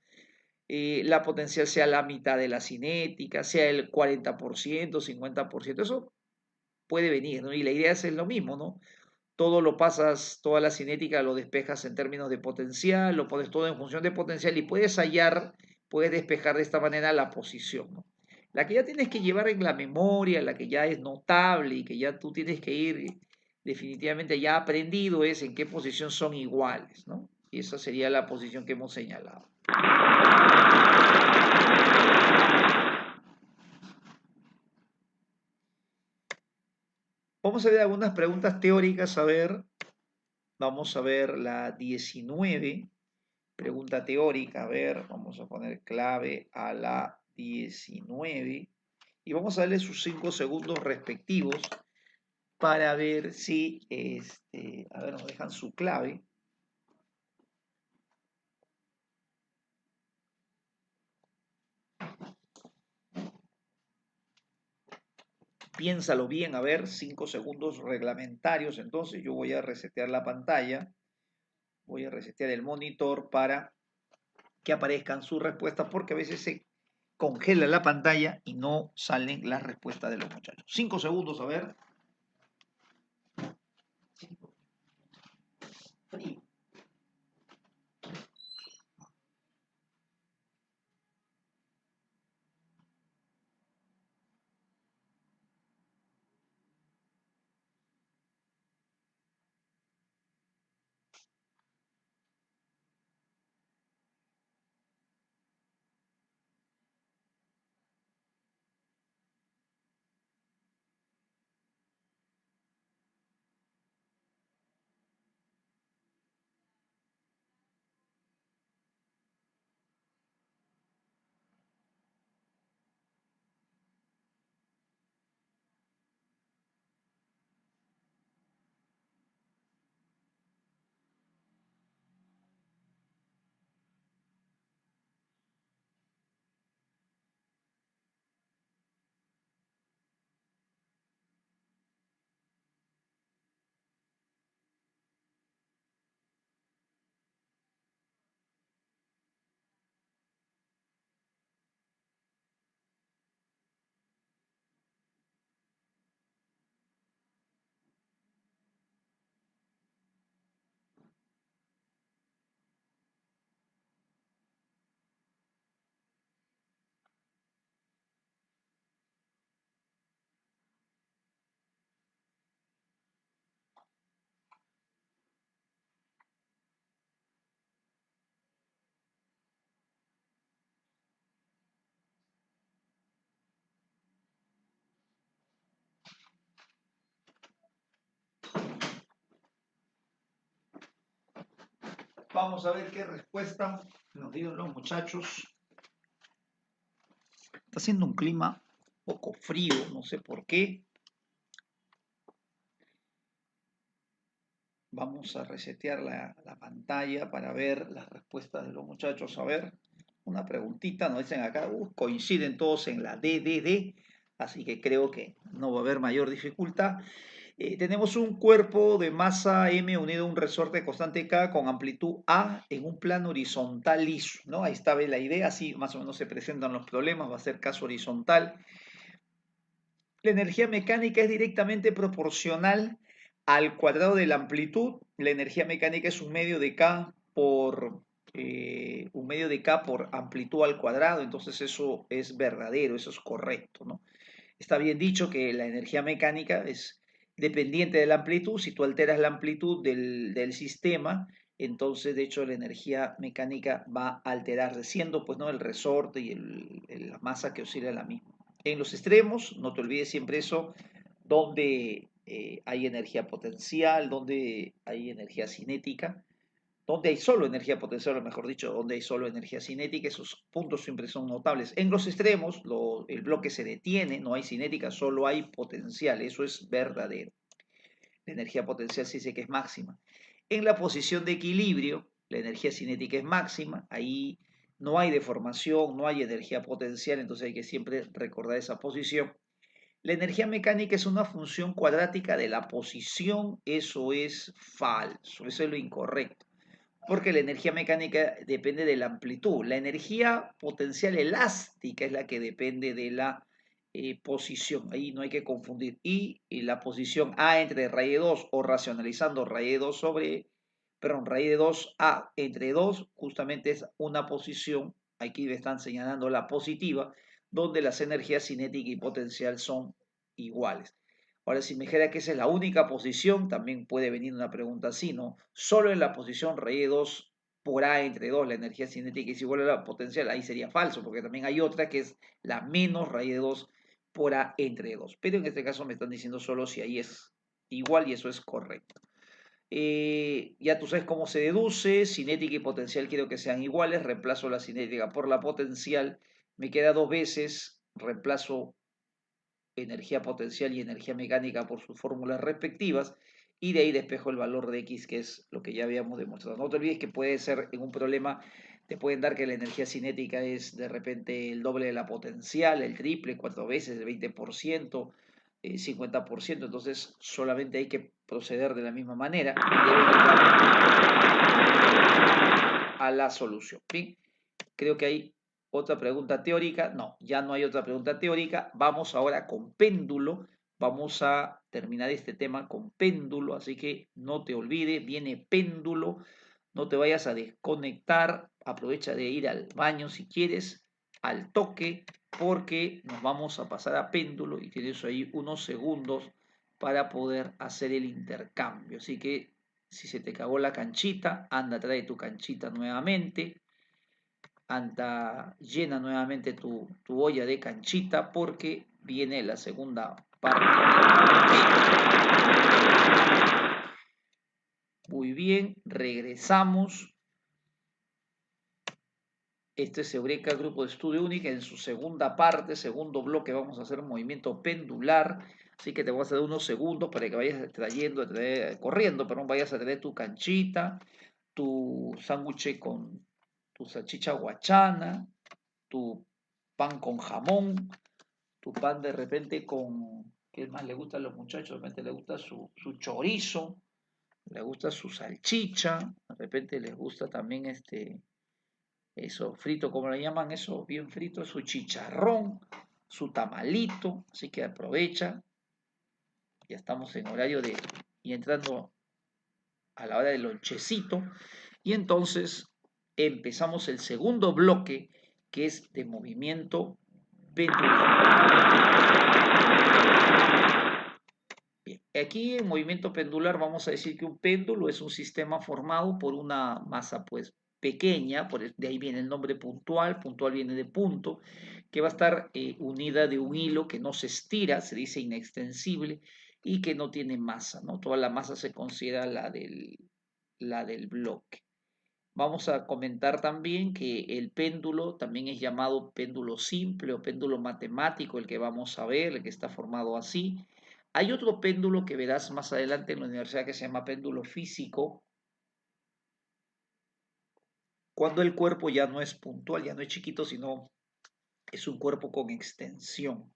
la potencial sea la mitad de la cinética, sea el 40%, 50%, eso puede venir, ¿no? Y la idea es lo mismo, ¿no? Todo lo pasas, toda la cinética lo despejas en términos de potencial, lo pones todo en función de potencial y puedes hallar, puedes despejar de esta manera la posición, ¿no? La que ya tienes que llevar en la memoria, la que ya es notable y que ya tú tienes que ir definitivamente ya aprendido es en qué posición son iguales, ¿no? Y esa sería la posición que hemos señalado. Vamos a ver algunas preguntas teóricas, a ver, vamos a ver la 19. Pregunta teórica, a ver, vamos a poner clave a la 19 y vamos a darle sus 5 segundos respectivos para ver si, a ver, nos dejan su clave. Piénsalo bien, a ver, 5 segundos reglamentarios, entonces yo voy a resetear la pantalla, voy a resetear el monitor para que aparezcan sus respuestas porque a veces se congela la pantalla y no salen las respuestas de los muchachos. 5 segundos, a ver. Frío. Vamos a ver qué respuesta nos dieron los muchachos. Está haciendo un clima un poco frío, no sé por qué. Vamos a resetear la pantalla para ver las respuestas de los muchachos. A ver, una preguntita, nos dicen acá, coinciden todos en la DDD, así que creo que no va a haber mayor dificultad. Tenemos un cuerpo de masa M unido a un resorte constante K con amplitud A en un plano horizontal liso, ¿no? Ahí está la idea, así más o menos se presentan los problemas, va a ser caso horizontal. La energía mecánica es directamente proporcional al cuadrado de la amplitud. La energía mecánica es un medio de K por amplitud al cuadrado, entonces eso es verdadero, eso es correcto, ¿no? Está bien dicho que la energía mecánica es dependiente de la amplitud. Si tú alteras la amplitud del sistema, entonces de hecho la energía mecánica va a alterarse, siendo pues no el resorte y la masa que oscila la misma. En los extremos, no te olvides siempre eso, donde hay energía potencial, donde hay energía cinética, donde hay solo energía potencial, o mejor dicho, donde hay solo energía cinética, esos puntos siempre son notables. En los extremos, el bloque se detiene, no hay cinética, solo hay potencial, eso es verdadero. La energía potencial se dice que es máxima. En la posición de equilibrio, la energía cinética es máxima, ahí no hay deformación, no hay energía potencial, entonces hay que siempre recordar esa posición. La energía mecánica es una función cuadrática de la posición, eso es falso, eso es lo incorrecto, porque la energía mecánica depende de la amplitud. La energía potencial elástica es la que depende de la posición. Ahí no hay que confundir. Y la posición A entre raíz de 2 o racionalizando raíz de 2 raíz de 2A entre 2 justamente es una posición, aquí le están señalando la positiva, donde las energías cinética y potencial son iguales. Ahora, si me dijera que esa es la única posición, también puede venir una pregunta así, ¿no? Solo en la posición raíz de 2 por A entre 2, la energía cinética es igual a la potencial, ahí sería falso, porque también hay otra que es la menos raíz de 2 por A entre 2. Pero en este caso me están diciendo solo si ahí es igual y eso es correcto. Ya tú sabes cómo se deduce, cinética y potencial quiero que sean iguales, reemplazo la cinética por la potencial, me queda dos veces, reemplazo energía potencial y energía mecánica por sus fórmulas respectivas, y de ahí despejo el valor de X, que es lo que ya habíamos demostrado. No te olvides que puede ser en un problema, te pueden dar que la energía cinética es de repente el doble de la potencial, el triple, cuatro veces, el 20%, 50%, entonces solamente hay que proceder de la misma manera y debe a la solución. ¿Bien? Creo que hay otra pregunta teórica. No, ya no hay otra pregunta teórica. Vamos ahora con péndulo. Vamos a terminar este tema con péndulo, así que no te olvides, viene péndulo. No te vayas a desconectar. Aprovecha de ir al baño si quieres, al toque, porque nos vamos a pasar a péndulo y tienes ahí unos segundos para poder hacer el intercambio. Así que si se te cagó la canchita, anda, trae tu canchita nuevamente. Anda, llena nuevamente tu olla de canchita porque viene la segunda parte. Muy bien, regresamos. Este es Eureka Grupo de Estudio Única. En su segunda parte, segundo bloque, vamos a hacer un movimiento pendular. Así que te voy a hacer unos segundos para que vayas corriendo, pero no vayas a traer tu canchita, tu sándwich con tu salchicha guachana, tu pan con jamón, tu pan de repente con, ¿qué más le gusta a los muchachos? De repente le gusta su chorizo, le gusta su salchicha, de repente les gusta también eso frito, como le llaman, eso bien frito, su chicharrón, su tamalito, así que aprovecha, ya estamos en horario y entrando a la hora del lonchecito, y entonces empezamos el segundo bloque, que es de movimiento pendular. Bien, aquí en movimiento pendular vamos a decir que un péndulo es un sistema formado por una masa pues pequeña, de ahí viene el nombre puntual, puntual viene de punto, que va a estar unida de un hilo que no se estira, se dice inextensible, y que no tiene masa, ¿no? Toda la masa se considera la del bloque. Vamos a comentar también que el péndulo también es llamado péndulo simple o péndulo matemático, el que vamos a ver, el que está formado así. Hay otro péndulo que verás más adelante en la universidad que se llama péndulo físico, cuando el cuerpo ya no es puntual, ya no es chiquito, sino es un cuerpo con extensión.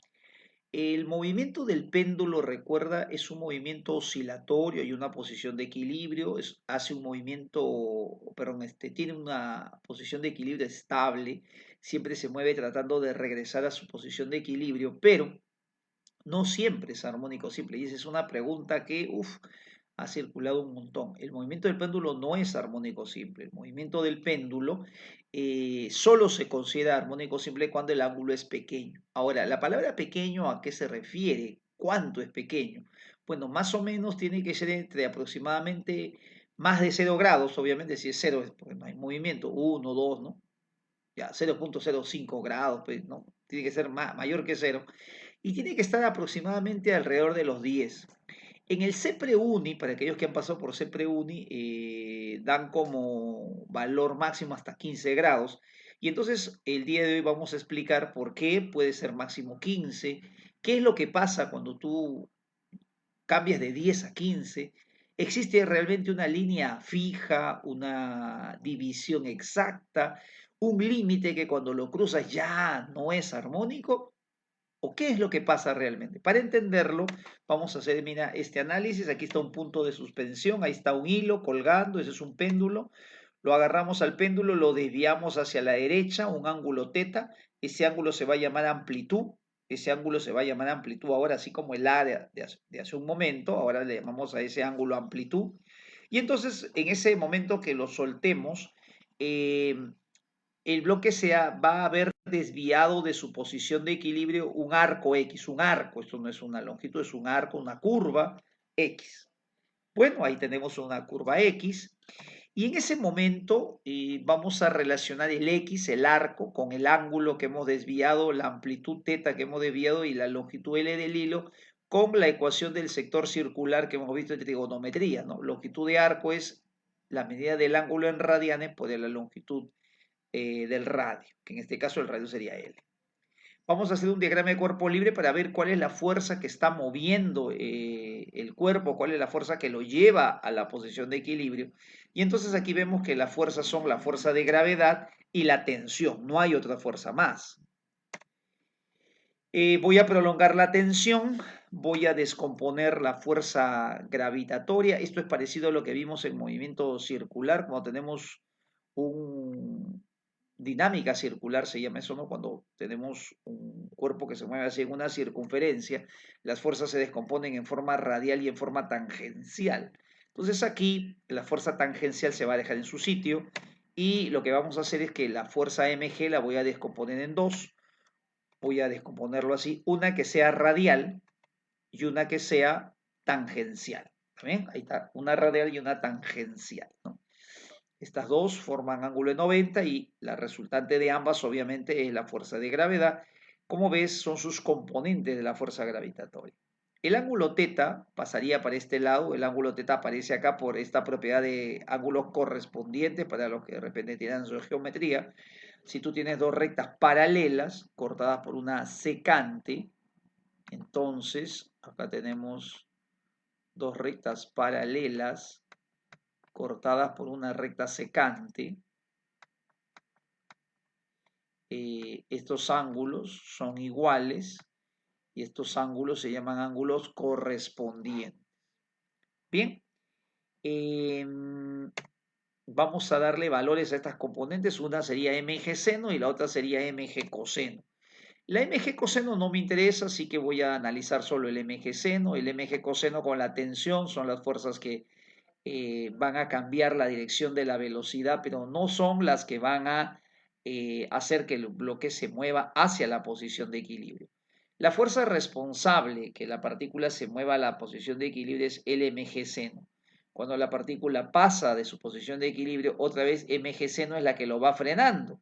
El movimiento del péndulo, recuerda, es un movimiento oscilatorio, hay una posición de equilibrio, hace un movimiento, perdón, tiene una posición de equilibrio estable, siempre se mueve tratando de regresar a su posición de equilibrio, pero no siempre es armónico simple. Y esa es una pregunta que, ha circulado un montón. El movimiento del péndulo no es armónico simple. El movimiento del péndulo solo se considera armónico simple cuando el ángulo es pequeño. Ahora, la palabra pequeño, ¿a qué se refiere? ¿Cuánto es pequeño? Bueno, más o menos tiene que ser entre aproximadamente más de 0 grados, obviamente, si es 0, porque no hay movimiento, 1, 2, ¿no? Ya, 0,05 grados, pues, ¿no? Tiene que ser mayor que 0. Y tiene que estar aproximadamente alrededor de los 10. En el CEPRE-UNI, para aquellos que han pasado por CEPRE-UNI, dan como valor máximo hasta 15 grados. Y entonces el día de hoy vamos a explicar por qué puede ser máximo 15, qué es lo que pasa cuando tú cambias de 10 a 15. ¿Existe realmente una línea fija, una división exacta, un límite que cuando lo cruzas ya no es armónico? ¿O qué es lo que pasa realmente? Para entenderlo, vamos a hacer, mira, este análisis. Aquí está un punto de suspensión, ahí está un hilo colgando, ese es un péndulo. Lo agarramos al péndulo, lo desviamos hacia la derecha, un ángulo teta. Ese ángulo se va a llamar amplitud. Ese ángulo se va a llamar amplitud ahora, así como el área de hace un momento. Ahora le llamamos a ese ángulo amplitud. Y entonces, en ese momento que lo soltemos, eh, el bloque va a haber desviado de su posición de equilibrio un arco X, un arco, esto no es una longitud, es un arco, una curva X. Bueno, ahí tenemos una curva X y en ese momento vamos a relacionar el X, el arco, con el ángulo que hemos desviado, la amplitud teta que hemos desviado y la longitud L del hilo con la ecuación del sector circular que hemos visto en trigonometría, ¿no? Longitud de arco es la medida del ángulo en radianes por la longitud del radio, que en este caso el radio sería L. Vamos a hacer un diagrama de cuerpo libre para ver cuál es la fuerza que está moviendo el cuerpo, cuál es la fuerza que lo lleva a la posición de equilibrio. Y entonces aquí vemos que las fuerzas son la fuerza de gravedad y la tensión, no hay otra fuerza más. Voy a prolongar la tensión, voy a descomponer la fuerza gravitatoria. Esto es parecido a lo que vimos en movimiento circular, cuando tenemos un, dinámica circular, se llama eso, ¿no? Cuando tenemos un cuerpo que se mueve así en una circunferencia, las fuerzas se descomponen en forma radial y en forma tangencial. Entonces aquí la fuerza tangencial se va a dejar en su sitio y lo que vamos a hacer es que la fuerza mg la voy a descomponer en dos. Voy a descomponerlo así, una que sea radial y una que sea tangencial. ¿Ven? Ahí está, una radial y una tangencial, ¿no? Estas dos forman ángulo de 90 y la resultante de ambas obviamente es la fuerza de gravedad. Como ves, son sus componentes de la fuerza gravitatoria. El ángulo teta pasaría para este lado, el ángulo teta aparece acá por esta propiedad de ángulos correspondientes para los que de repente tienen su geometría. Si tú tienes dos rectas paralelas cortadas por una secante, entonces acá tenemos dos rectas paralelas cortadas por una recta secante. Estos ángulos son iguales y estos ángulos se llaman ángulos correspondientes. Bien, vamos a darle valores a estas componentes. Una sería mg seno y la otra sería mg coseno. La mg coseno no me interesa, así que voy a analizar solo el mg seno. El mg coseno con la tensión son las fuerzas que van a cambiar la dirección de la velocidad, pero no son las que van a hacer que el bloque se mueva hacia la posición de equilibrio. La fuerza responsable que la partícula se mueva a la posición de equilibrio es el mg seno. Cuando la partícula pasa de su posición de equilibrio, otra vez mg seno es la que lo va frenando.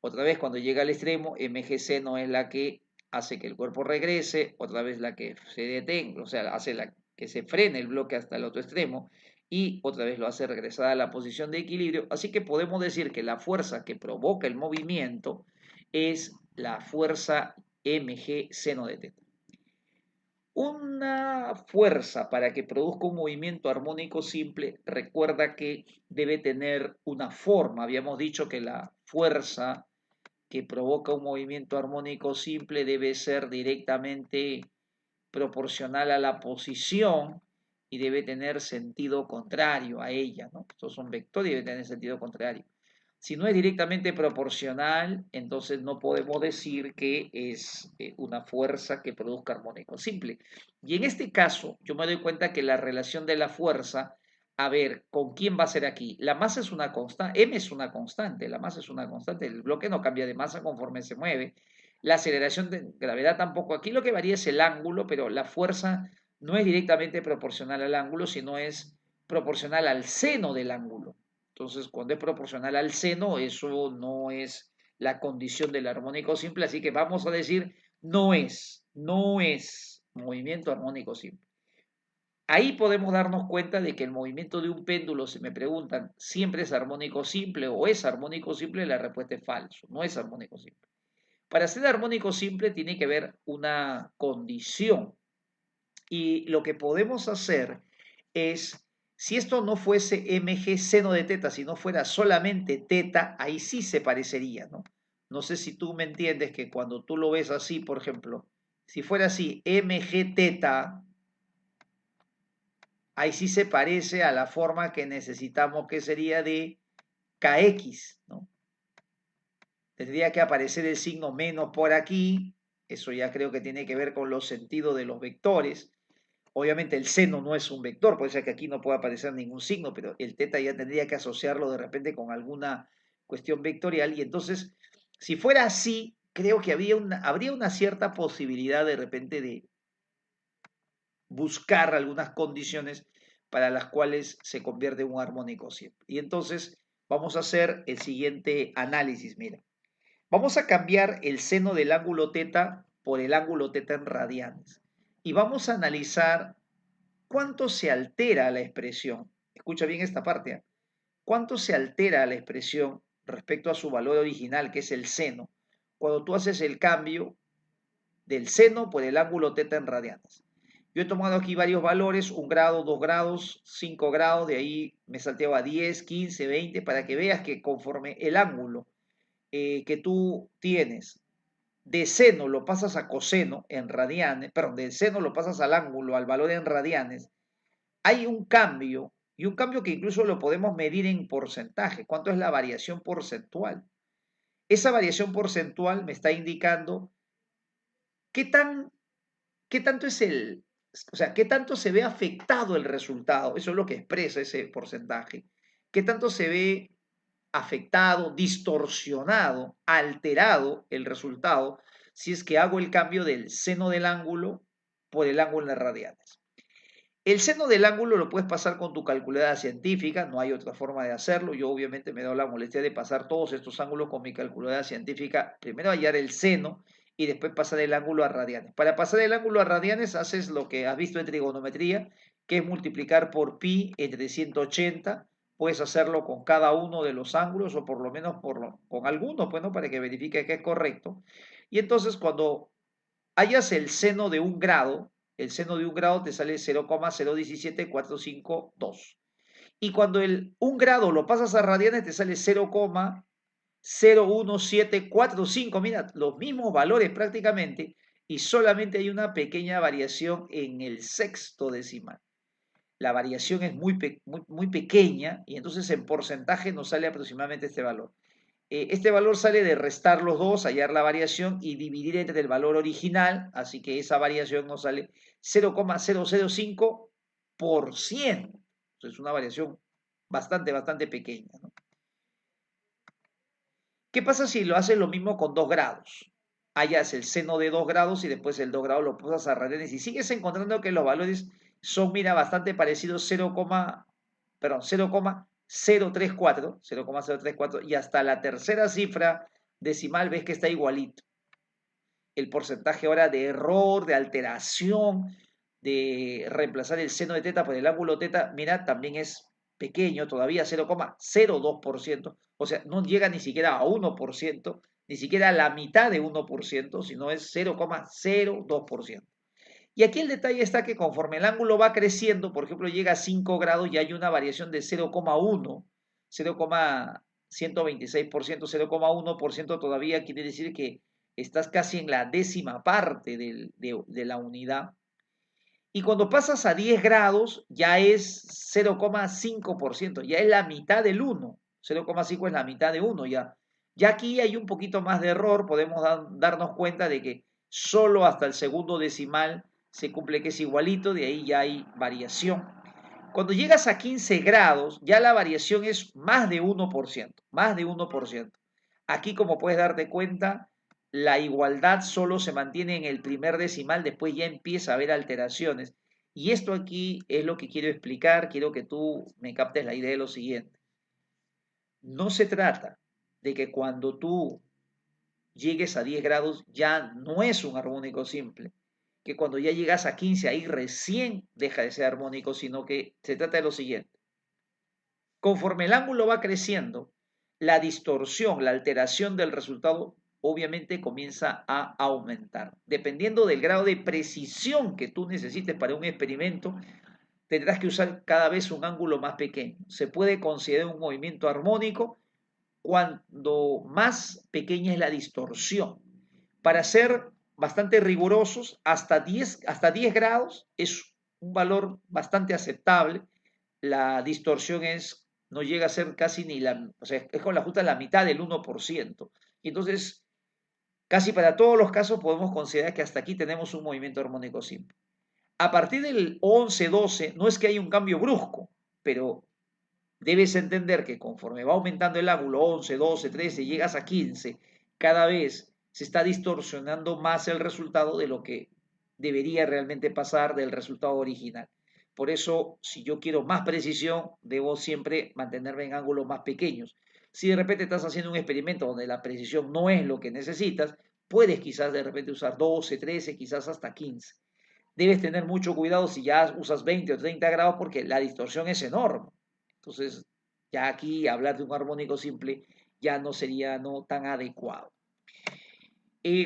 Otra vez cuando llega al extremo, mg seno es la que hace que el cuerpo regrese, otra vez la que se detenga, o sea, hace que se frene el bloque hasta el otro extremo y otra vez lo hace regresar a la posición de equilibrio. Así que podemos decir que la fuerza que provoca el movimiento es la fuerza mg seno de teta. Una fuerza para que produzca un movimiento armónico simple, recuerda que debe tener una forma. Habíamos dicho que la fuerza que provoca un movimiento armónico simple debe ser directamente proporcional a la posición y debe tener sentido contrario a ella, ¿no? Estos son vectores y debe tener sentido contrario. Si no es directamente proporcional, entonces no podemos decir que es una fuerza que produzca armónico simple. Y en este caso, yo me doy cuenta que la relación de la fuerza, a ver, ¿con quién va a ser aquí? La masa es una constante, M es una constante, la masa es una constante, el bloque no cambia de masa conforme se mueve. La aceleración de gravedad tampoco. Aquí lo que varía es el ángulo, pero la fuerza no es directamente proporcional al ángulo, sino es proporcional al seno del ángulo. Entonces, cuando es proporcional al seno, eso no es la condición del armónico simple, así que vamos a decir no es movimiento armónico simple. Ahí podemos darnos cuenta de que el movimiento de un péndulo, si me preguntan, ¿siempre es armónico simple o es armónico simple? La respuesta es falso, no es armónico simple. Para ser armónico simple tiene que haber una condición y lo que podemos hacer es, si esto no fuese mg seno de teta, si no fuera solamente teta, ahí sí se parecería, ¿no? No sé si tú me entiendes que cuando tú lo ves así, por ejemplo, si fuera así, mg teta, ahí sí se parece a la forma que necesitamos que sería de kx, ¿no? Tendría que aparecer el signo menos por aquí, eso ya creo que tiene que ver con los sentidos de los vectores. Obviamente el seno no es un vector, puede ser que aquí no pueda aparecer ningún signo, pero el teta ya tendría que asociarlo de repente con alguna cuestión vectorial. Y entonces, si fuera así, creo que habría una cierta posibilidad de repente de buscar algunas condiciones para las cuales se convierte en un armónico siempre. Y entonces vamos a hacer el siguiente análisis. Mira, vamos a cambiar el seno del ángulo teta por el ángulo teta en radianes. Y vamos a analizar ¿cuánto se altera la expresión? Escucha bien esta parte. ¿Eh? ¿Cuánto se altera la expresión respecto a su valor original, que es el seno, cuando tú haces el cambio del seno por el ángulo teta en radianes? Yo he tomado aquí varios valores, 1 grado, 2 grados, 5 grados, de ahí me salteo a 10, 15, 20, para que veas que conforme el ángulo que tú tienes de seno lo pasas a coseno en radianes, perdón, de seno lo pasas al ángulo, al valor en radianes, hay un cambio, y un cambio que incluso lo podemos medir en porcentaje. ¿Cuánto es la variación porcentual? Esa variación porcentual me está indicando qué, tan, qué tanto es o sea, qué tanto se ve afectado el resultado. Eso es lo que expresa ese porcentaje. Qué tanto se ve afectado, distorsionado, alterado el resultado si es que hago el cambio del seno del ángulo por el ángulo de radianes. El seno del ángulo lo puedes pasar con tu calculadora científica, no hay otra forma de hacerlo. Yo obviamente me he dado la molestia de pasar todos estos ángulos con mi calculadora científica, primero hallar el seno y después pasar el ángulo a radianes. Para pasar el ángulo a radianes haces lo que has visto en trigonometría, que es multiplicar por pi entre 180. Puedes hacerlo con cada uno de los ángulos o por lo menos con alguno, pues, ¿no? Para que verifique que es correcto. Y entonces cuando hallas el seno de un grado, el seno de un grado te sale 0,017452. Y cuando un grado lo pasas a radianes te sale 0,01745. Mira, los mismos valores prácticamente y solamente hay una pequeña variación en el sexto decimal. La variación es muy pequeña y entonces en porcentaje nos sale aproximadamente este valor. Este valor sale de restar los dos, hallar la variación y dividir entre el valor original, así que esa variación nos sale 0,005%. Es una variación bastante pequeña, ¿no? ¿Qué pasa si lo haces lo mismo con 2 grados? Hallas el seno de 2 grados y después el 2 grados lo pasas a radianes y sigues encontrando que los valores son, mira, bastante parecidos, 0,034 y hasta la tercera cifra decimal ves que está igualito. El porcentaje ahora de error, de alteración, de reemplazar el seno de teta por el ángulo teta, mira, también es pequeño, todavía 0,02%, o sea, no llega ni siquiera a 1%, ni siquiera a la mitad de 1%, sino es 0,02%. Y aquí el detalle está que conforme el ángulo va creciendo, por ejemplo, llega a 5 grados y hay una variación de 0,1, 0,126%, 0,1% todavía quiere decir que estás casi en la décima parte de la unidad. Y cuando pasas a 10 grados ya es 0,5%, ya es la mitad del 1. 0,5 es la mitad de 1 ya. Ya aquí hay un poquito más de error, podemos darnos cuenta de que solo hasta el segundo decimal se cumple que es igualito, de ahí ya hay variación. Cuando llegas a 15 grados, ya la variación es más de 1%, más de 1%. Aquí, como puedes darte cuenta, la igualdad solo se mantiene en el primer decimal, después ya empieza a haber alteraciones. Y esto aquí es lo que quiero explicar, quiero que tú me captes la idea de lo siguiente. No se trata de que cuando tú llegues a 10 grados ya no es un armónico simple, que cuando ya llegas a 15 ahí recién deja de ser armónico, sino que se trata de lo siguiente. Conforme el ángulo va creciendo, la distorsión, la alteración del resultado obviamente comienza a aumentar. Dependiendo del grado de precisión que tú necesites para un experimento, tendrás que usar cada vez un ángulo más pequeño. Se puede considerar un movimiento armónico cuando más pequeña es la distorsión. Para ser bastante rigurosos, hasta 10 grados es un valor bastante aceptable. La distorsión no llega a ser casi ni la, o sea, es con la justa la mitad del 1%. Y entonces, casi para todos los casos podemos considerar que hasta aquí tenemos un movimiento armónico simple. A partir del 11, 12, no es que haya un cambio brusco, pero debes entender que conforme va aumentando el ángulo, 11, 12, 13, llegas a 15, cada vez se está distorsionando más el resultado de lo que debería realmente pasar del resultado original. Por eso, si yo quiero más precisión, debo siempre mantenerme en ángulos más pequeños. Si de repente estás haciendo un experimento donde la precisión no es lo que necesitas, puedes quizás de repente usar 12, 13, quizás hasta 15. Debes tener mucho cuidado si ya usas 20 o 30 grados porque la distorsión es enorme. Entonces, ya aquí hablar de un armónico simple ya no sería no tan adecuado.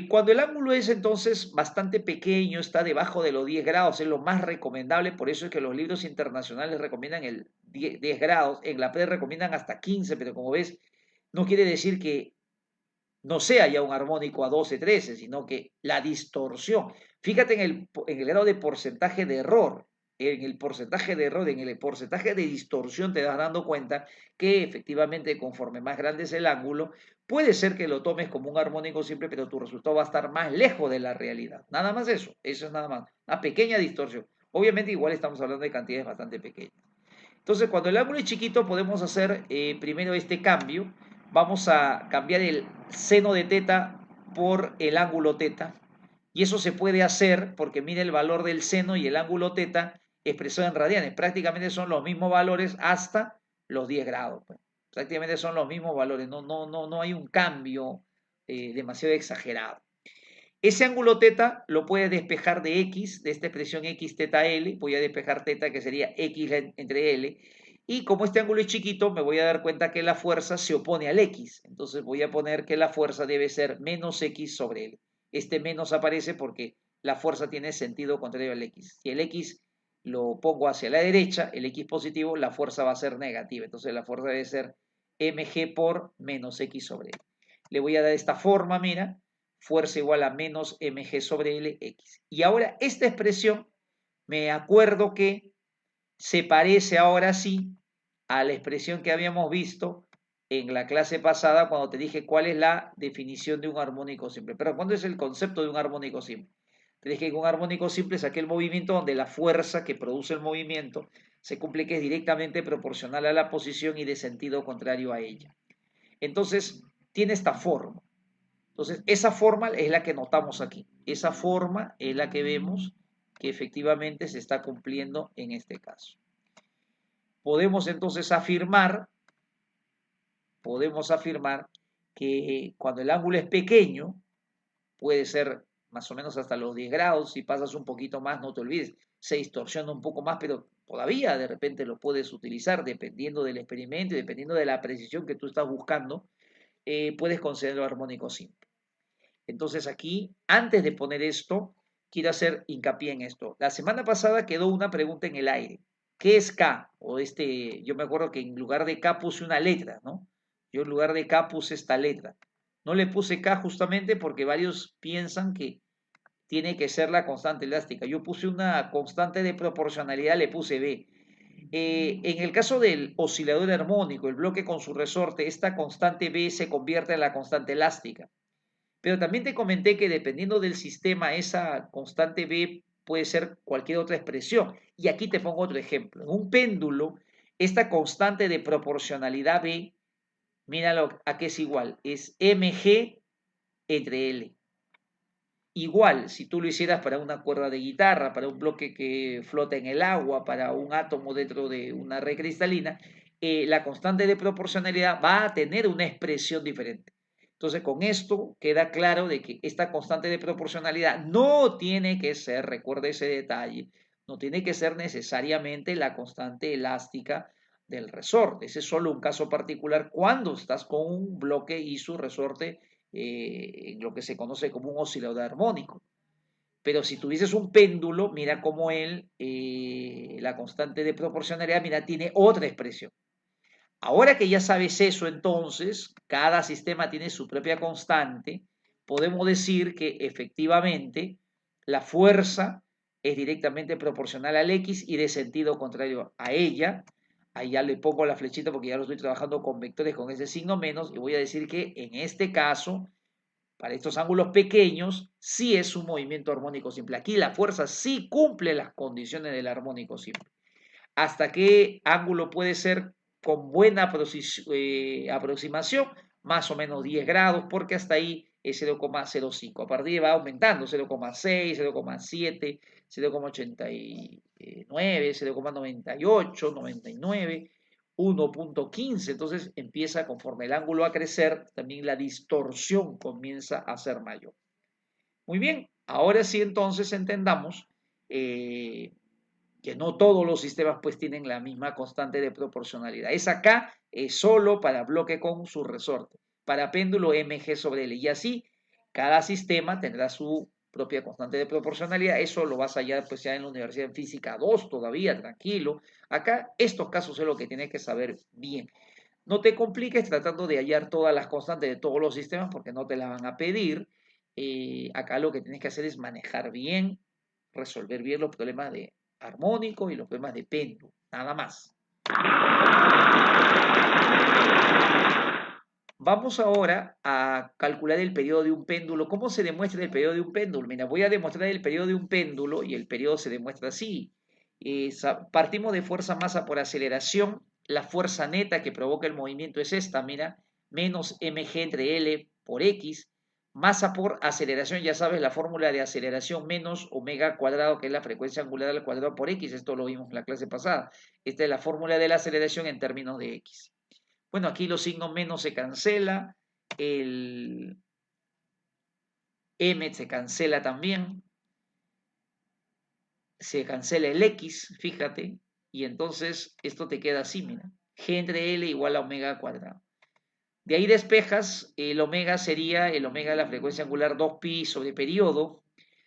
Cuando el ángulo es entonces bastante pequeño, está debajo de los 10 grados, es lo más recomendable, por eso es que los libros internacionales recomiendan el 10 grados, en la PRE recomiendan hasta 15, pero como ves, no quiere decir que no sea ya un armónico a 12, 13, sino que la distorsión. Fíjate en el grado de porcentaje de error, en el porcentaje de error, en el porcentaje de distorsión te das dando cuenta que efectivamente conforme más grande es el ángulo, puede ser que lo tomes como un armónico simple, pero tu resultado va a estar más lejos de la realidad. Nada más eso es nada más, una pequeña distorsión. Obviamente igual estamos hablando de cantidades bastante pequeñas. Entonces, cuando el ángulo es chiquito, podemos hacer primero este cambio. Vamos a cambiar el seno de teta por el ángulo teta. Y eso se puede hacer porque mire el valor del seno y el ángulo teta expresado en radianes. Prácticamente son los mismos valores hasta los 10 grados. Pues. Prácticamente son los mismos valores. No hay un cambio demasiado exagerado. Ese ángulo teta lo puedes despejar de x, de esta expresión x teta L, voy a despejar teta que sería x entre L, y como este ángulo es chiquito, me voy a dar cuenta que la fuerza se opone al x, entonces voy a poner que la fuerza debe ser menos x sobre L. Este menos aparece porque la fuerza tiene sentido contrario al x. Si el x lo pongo hacia la derecha, el x positivo, la fuerza va a ser negativa, entonces la fuerza debe ser mg por menos x sobre L. Le voy a dar esta forma, mira, fuerza igual a menos mg sobre Lx. Y ahora esta expresión, me acuerdo que se parece ahora sí a la expresión que habíamos visto en la clase pasada cuando te dije cuál es la definición de un armónico simple. Pero ¿cuándo es el concepto de un armónico simple? Te dije que un armónico simple es aquel movimiento donde la fuerza que produce el movimiento se cumple que es directamente proporcional a la posición y de sentido contrario a ella. Entonces, tiene esta forma. Entonces, esa forma es la que notamos aquí. Esa forma es la que vemos que efectivamente se está cumpliendo en este caso. Podemos entonces afirmar que cuando el ángulo es pequeño, puede ser más o menos hasta los 10 grados, si pasas un poquito más, no te olvides, se distorsiona un poco más, pero todavía de repente lo puedes utilizar dependiendo del experimento y dependiendo de la precisión que tú estás buscando, puedes considerarlo armónico simple. Entonces aquí, antes de poner esto, quiero hacer hincapié en esto. La semana pasada quedó una pregunta en el aire. ¿Qué es K? Yo me acuerdo que en lugar de K puse una letra, ¿no? Yo en lugar de K puse esta letra. No le puse K justamente porque varios piensan que tiene que ser la constante elástica. Yo puse una constante de proporcionalidad, le puse B. En el caso del oscilador armónico, el bloque con su resorte, esta constante B se convierte en la constante elástica. Pero también te comenté que dependiendo del sistema, esa constante B puede ser cualquier otra expresión. Y aquí te pongo otro ejemplo. En un péndulo, esta constante de proporcionalidad B, míralo a qué es igual, es mg entre L. Igual, si tú lo hicieras para una cuerda de guitarra, para un bloque que flota en el agua, para un átomo dentro de una red cristalina, la constante de proporcionalidad va a tener una expresión diferente. Entonces, con esto queda claro de que esta constante de proporcionalidad no tiene que ser, recuerda ese detalle, no tiene que ser necesariamente la constante elástica del resorte. Ese es solo un caso particular cuando estás con un bloque y su resorte en lo que se conoce como un oscilador armónico. Pero si tuvieses un péndulo, mira cómo él, la constante de proporcionalidad, mira, tiene otra expresión. Ahora que ya sabes eso, entonces, cada sistema tiene su propia constante, podemos decir que efectivamente la fuerza es directamente proporcional al X y de sentido contrario a ella. Ahí ya le pongo la flechita porque ya lo estoy trabajando con vectores con ese signo menos y voy a decir que en este caso para estos ángulos pequeños, sí es un movimiento armónico simple. Aquí la fuerza sí cumple las condiciones del armónico simple. ¿Hasta qué ángulo puede ser con buena aproximación? Más o menos 10 grados, porque hasta ahí es 0,05. A partir de va aumentando 0,6, 0,7, 0,89, 0,98, 99. 1,15, entonces empieza conforme el ángulo a crecer, también la distorsión comienza a ser mayor. Muy bien, ahora sí entonces entendamos que no todos los sistemas pues tienen la misma constante de proporcionalidad. Es acá solo para bloque con su resorte, para péndulo mg sobre L. Y así cada sistema tendrá su propia constante de proporcionalidad. Eso lo vas a hallar pues ya en la Universidad en Física 2 todavía, tranquilo. Acá estos casos es lo que tienes que saber bien. No te compliques tratando de hallar todas las constantes de todos los sistemas porque no te las van a pedir. Acá lo que tienes que hacer es manejar bien, resolver bien los problemas de armónico y los problemas de péndulo, nada más. Vamos ahora a calcular el periodo de un péndulo. ¿Cómo se demuestra el periodo de un péndulo? Mira, voy a demostrar el periodo de un péndulo y el periodo se demuestra así. Partimos de fuerza masa por aceleración. La fuerza neta que provoca el movimiento es esta, mira, menos mg entre L por X. Masa por aceleración, ya sabes, la fórmula de aceleración menos omega cuadrado, que es la frecuencia angular al cuadrado por X. Esto lo vimos en la clase pasada. Esta es la fórmula de la aceleración en términos de X. Bueno, aquí los signos menos se cancela, el M se cancela también, se cancela el X, fíjate, y entonces esto te queda así, mira, G entre L igual a omega cuadrado. De ahí despejas, el omega sería el omega de la frecuencia angular 2pi sobre periodo,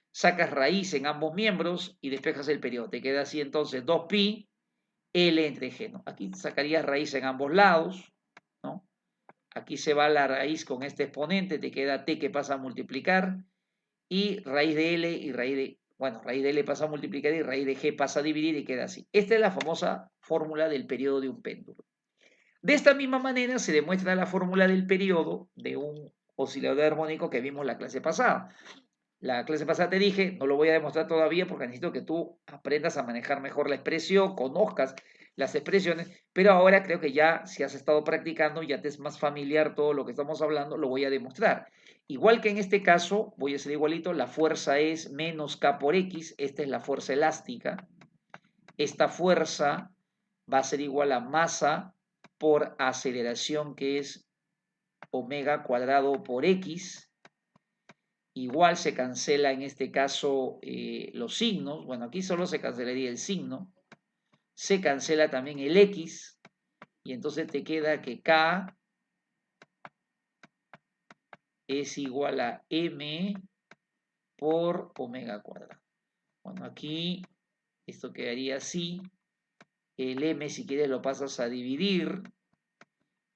sacas raíz en ambos miembros y despejas el periodo. Te queda así entonces 2pi L entre G, ¿no? Aquí sacarías raíz en ambos lados, ¿no? Aquí se va la raíz con este exponente, te queda t que pasa a multiplicar, y raíz de L y raíz de, bueno, raíz de L pasa a multiplicar y raíz de G pasa a dividir y queda así. Esta es la famosa fórmula del periodo de un péndulo. De esta misma manera se demuestra la fórmula del periodo de un oscilador armónico que vimos la clase pasada. La clase pasada te dije, no lo voy a demostrar todavía porque necesito que tú aprendas a manejar mejor la expresión, conozcas las expresiones, pero ahora creo que ya si has estado practicando, ya te es más familiar todo lo que estamos hablando, lo voy a demostrar. Igual que en este caso, voy a hacer igualito, la fuerza es menos K por X, esta es la fuerza elástica. Esta fuerza va a ser igual a masa por aceleración, que es omega cuadrado por X. Igual se cancela en este caso los signos. Bueno, aquí solo se cancelaría el signo. Se cancela también el X. Y entonces te queda que K es igual a M por omega cuadrado. Bueno, aquí esto quedaría así. El M, si quieres, lo pasas a dividir.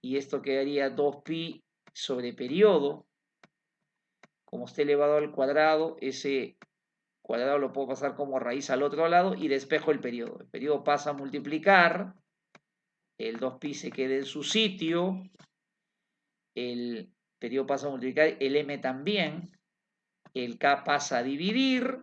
Y esto quedaría 2pi sobre periodo. Como está elevado al cuadrado, ese cuadrado lo puedo pasar como raíz al otro lado y despejo el periodo. El periodo pasa a multiplicar, el 2pi se queda en su sitio, el periodo pasa a multiplicar, el m también, el k pasa a dividir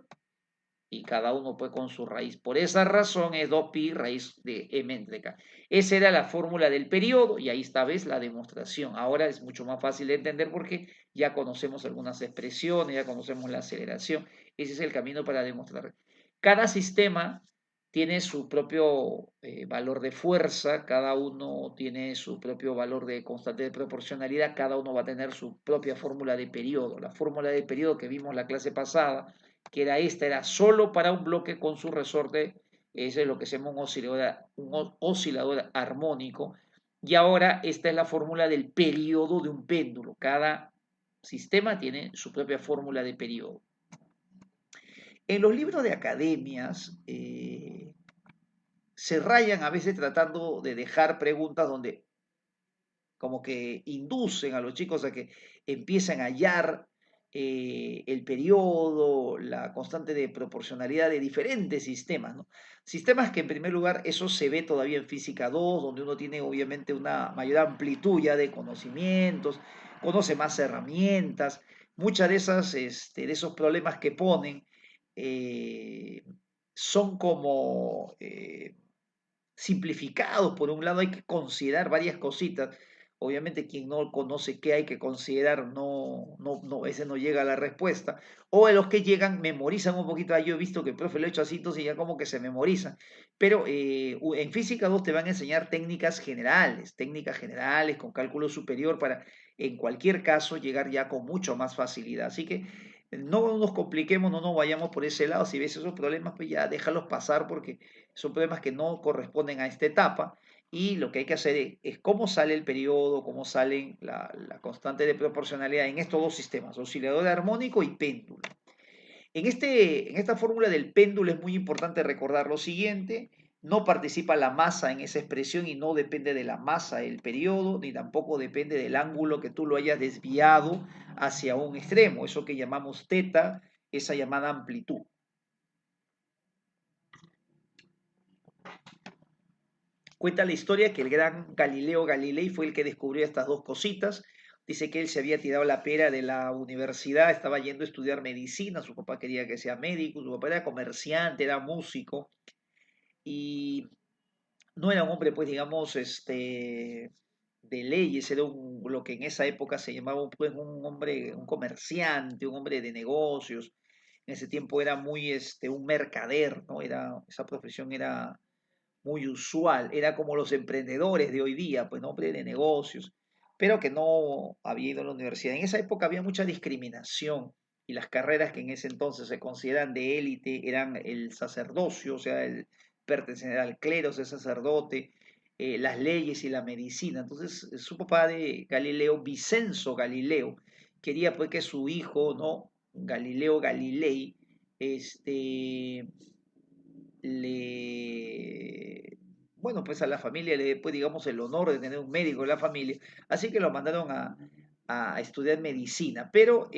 y cada uno pues con su raíz. Por esa razón es 2pi raíz de m entre k. Esa era la fórmula del periodo y ahí está, ves, la demostración. Ahora es mucho más fácil de entender porque ya conocemos algunas expresiones, ya conocemos la aceleración. Ese es el camino para demostrar. Cada sistema tiene su propio valor de fuerza, cada uno tiene su propio valor de constante de proporcionalidad, cada uno va a tener su propia fórmula de periodo. La fórmula de periodo que vimos la clase pasada, que era esta, era solo para un bloque con su resorte, ese es lo que se llama un oscilador armónico, y ahora esta es la fórmula del periodo de un péndulo. Cada sistema tiene su propia fórmula de periodo. En los libros de academias se rayan a veces tratando de dejar preguntas donde como que inducen a los chicos a que empiecen a hallar el periodo, la constante de proporcionalidad de diferentes sistemas, ¿no? Sistemas que en primer lugar eso se ve todavía en física 2, donde uno tiene obviamente una mayor amplitud ya de conocimientos, conoce más herramientas, muchas de esas, de esos problemas que ponen son como simplificados. Por un lado hay que considerar varias cositas. Obviamente quien no conoce qué hay que considerar, ese no llega a la respuesta. O a los que llegan memorizan un poquito. Yo he visto que el profe lo ha hecho así, entonces ya como que se memorizan. Pero en física 2 te van a enseñar técnicas generales con cálculo superior para en cualquier caso llegar ya con mucho más facilidad. Así que no nos compliquemos, no nos vayamos por ese lado. Si ves esos problemas, pues ya déjalos pasar porque son problemas que no corresponden a esta etapa y lo que hay que hacer es cómo sale el periodo, cómo sale la constante de proporcionalidad en estos dos sistemas, oscilador armónico y péndulo. En esta fórmula del péndulo es muy importante recordar lo siguiente: no participa la masa en esa expresión y no depende de la masa el periodo, ni tampoco depende del ángulo que tú lo hayas desviado hacia un extremo, eso que llamamos teta, esa llamada amplitud. Cuenta la historia que el gran Galileo Galilei fue el que descubrió estas dos cositas. Dice que él se había tirado la pera de la universidad, estaba yendo a estudiar medicina, su papá quería que sea médico, su papá era comerciante, era músico, y no era un hombre, pues digamos, de leyes, era lo que en esa época se llamaba pues, un hombre, un comerciante, un hombre de negocios. En ese tiempo era muy un mercader, ¿no? Esa profesión era muy usual, era como los emprendedores de hoy día, pues hombre de negocios, pero que no había ido a la universidad. En esa época había mucha discriminación y las carreras que en ese entonces se consideran de élite eran el sacerdocio, o sea, el pertenecer al clero, ser sacerdote, las leyes y la medicina. Entonces, su papá de Galileo, Vicenzo Galileo, quería pues que su hijo, ¿no? Galileo Galilei, bueno, pues a la familia le pues digamos el honor de tener un médico en la familia, así que lo mandaron a estudiar medicina, pero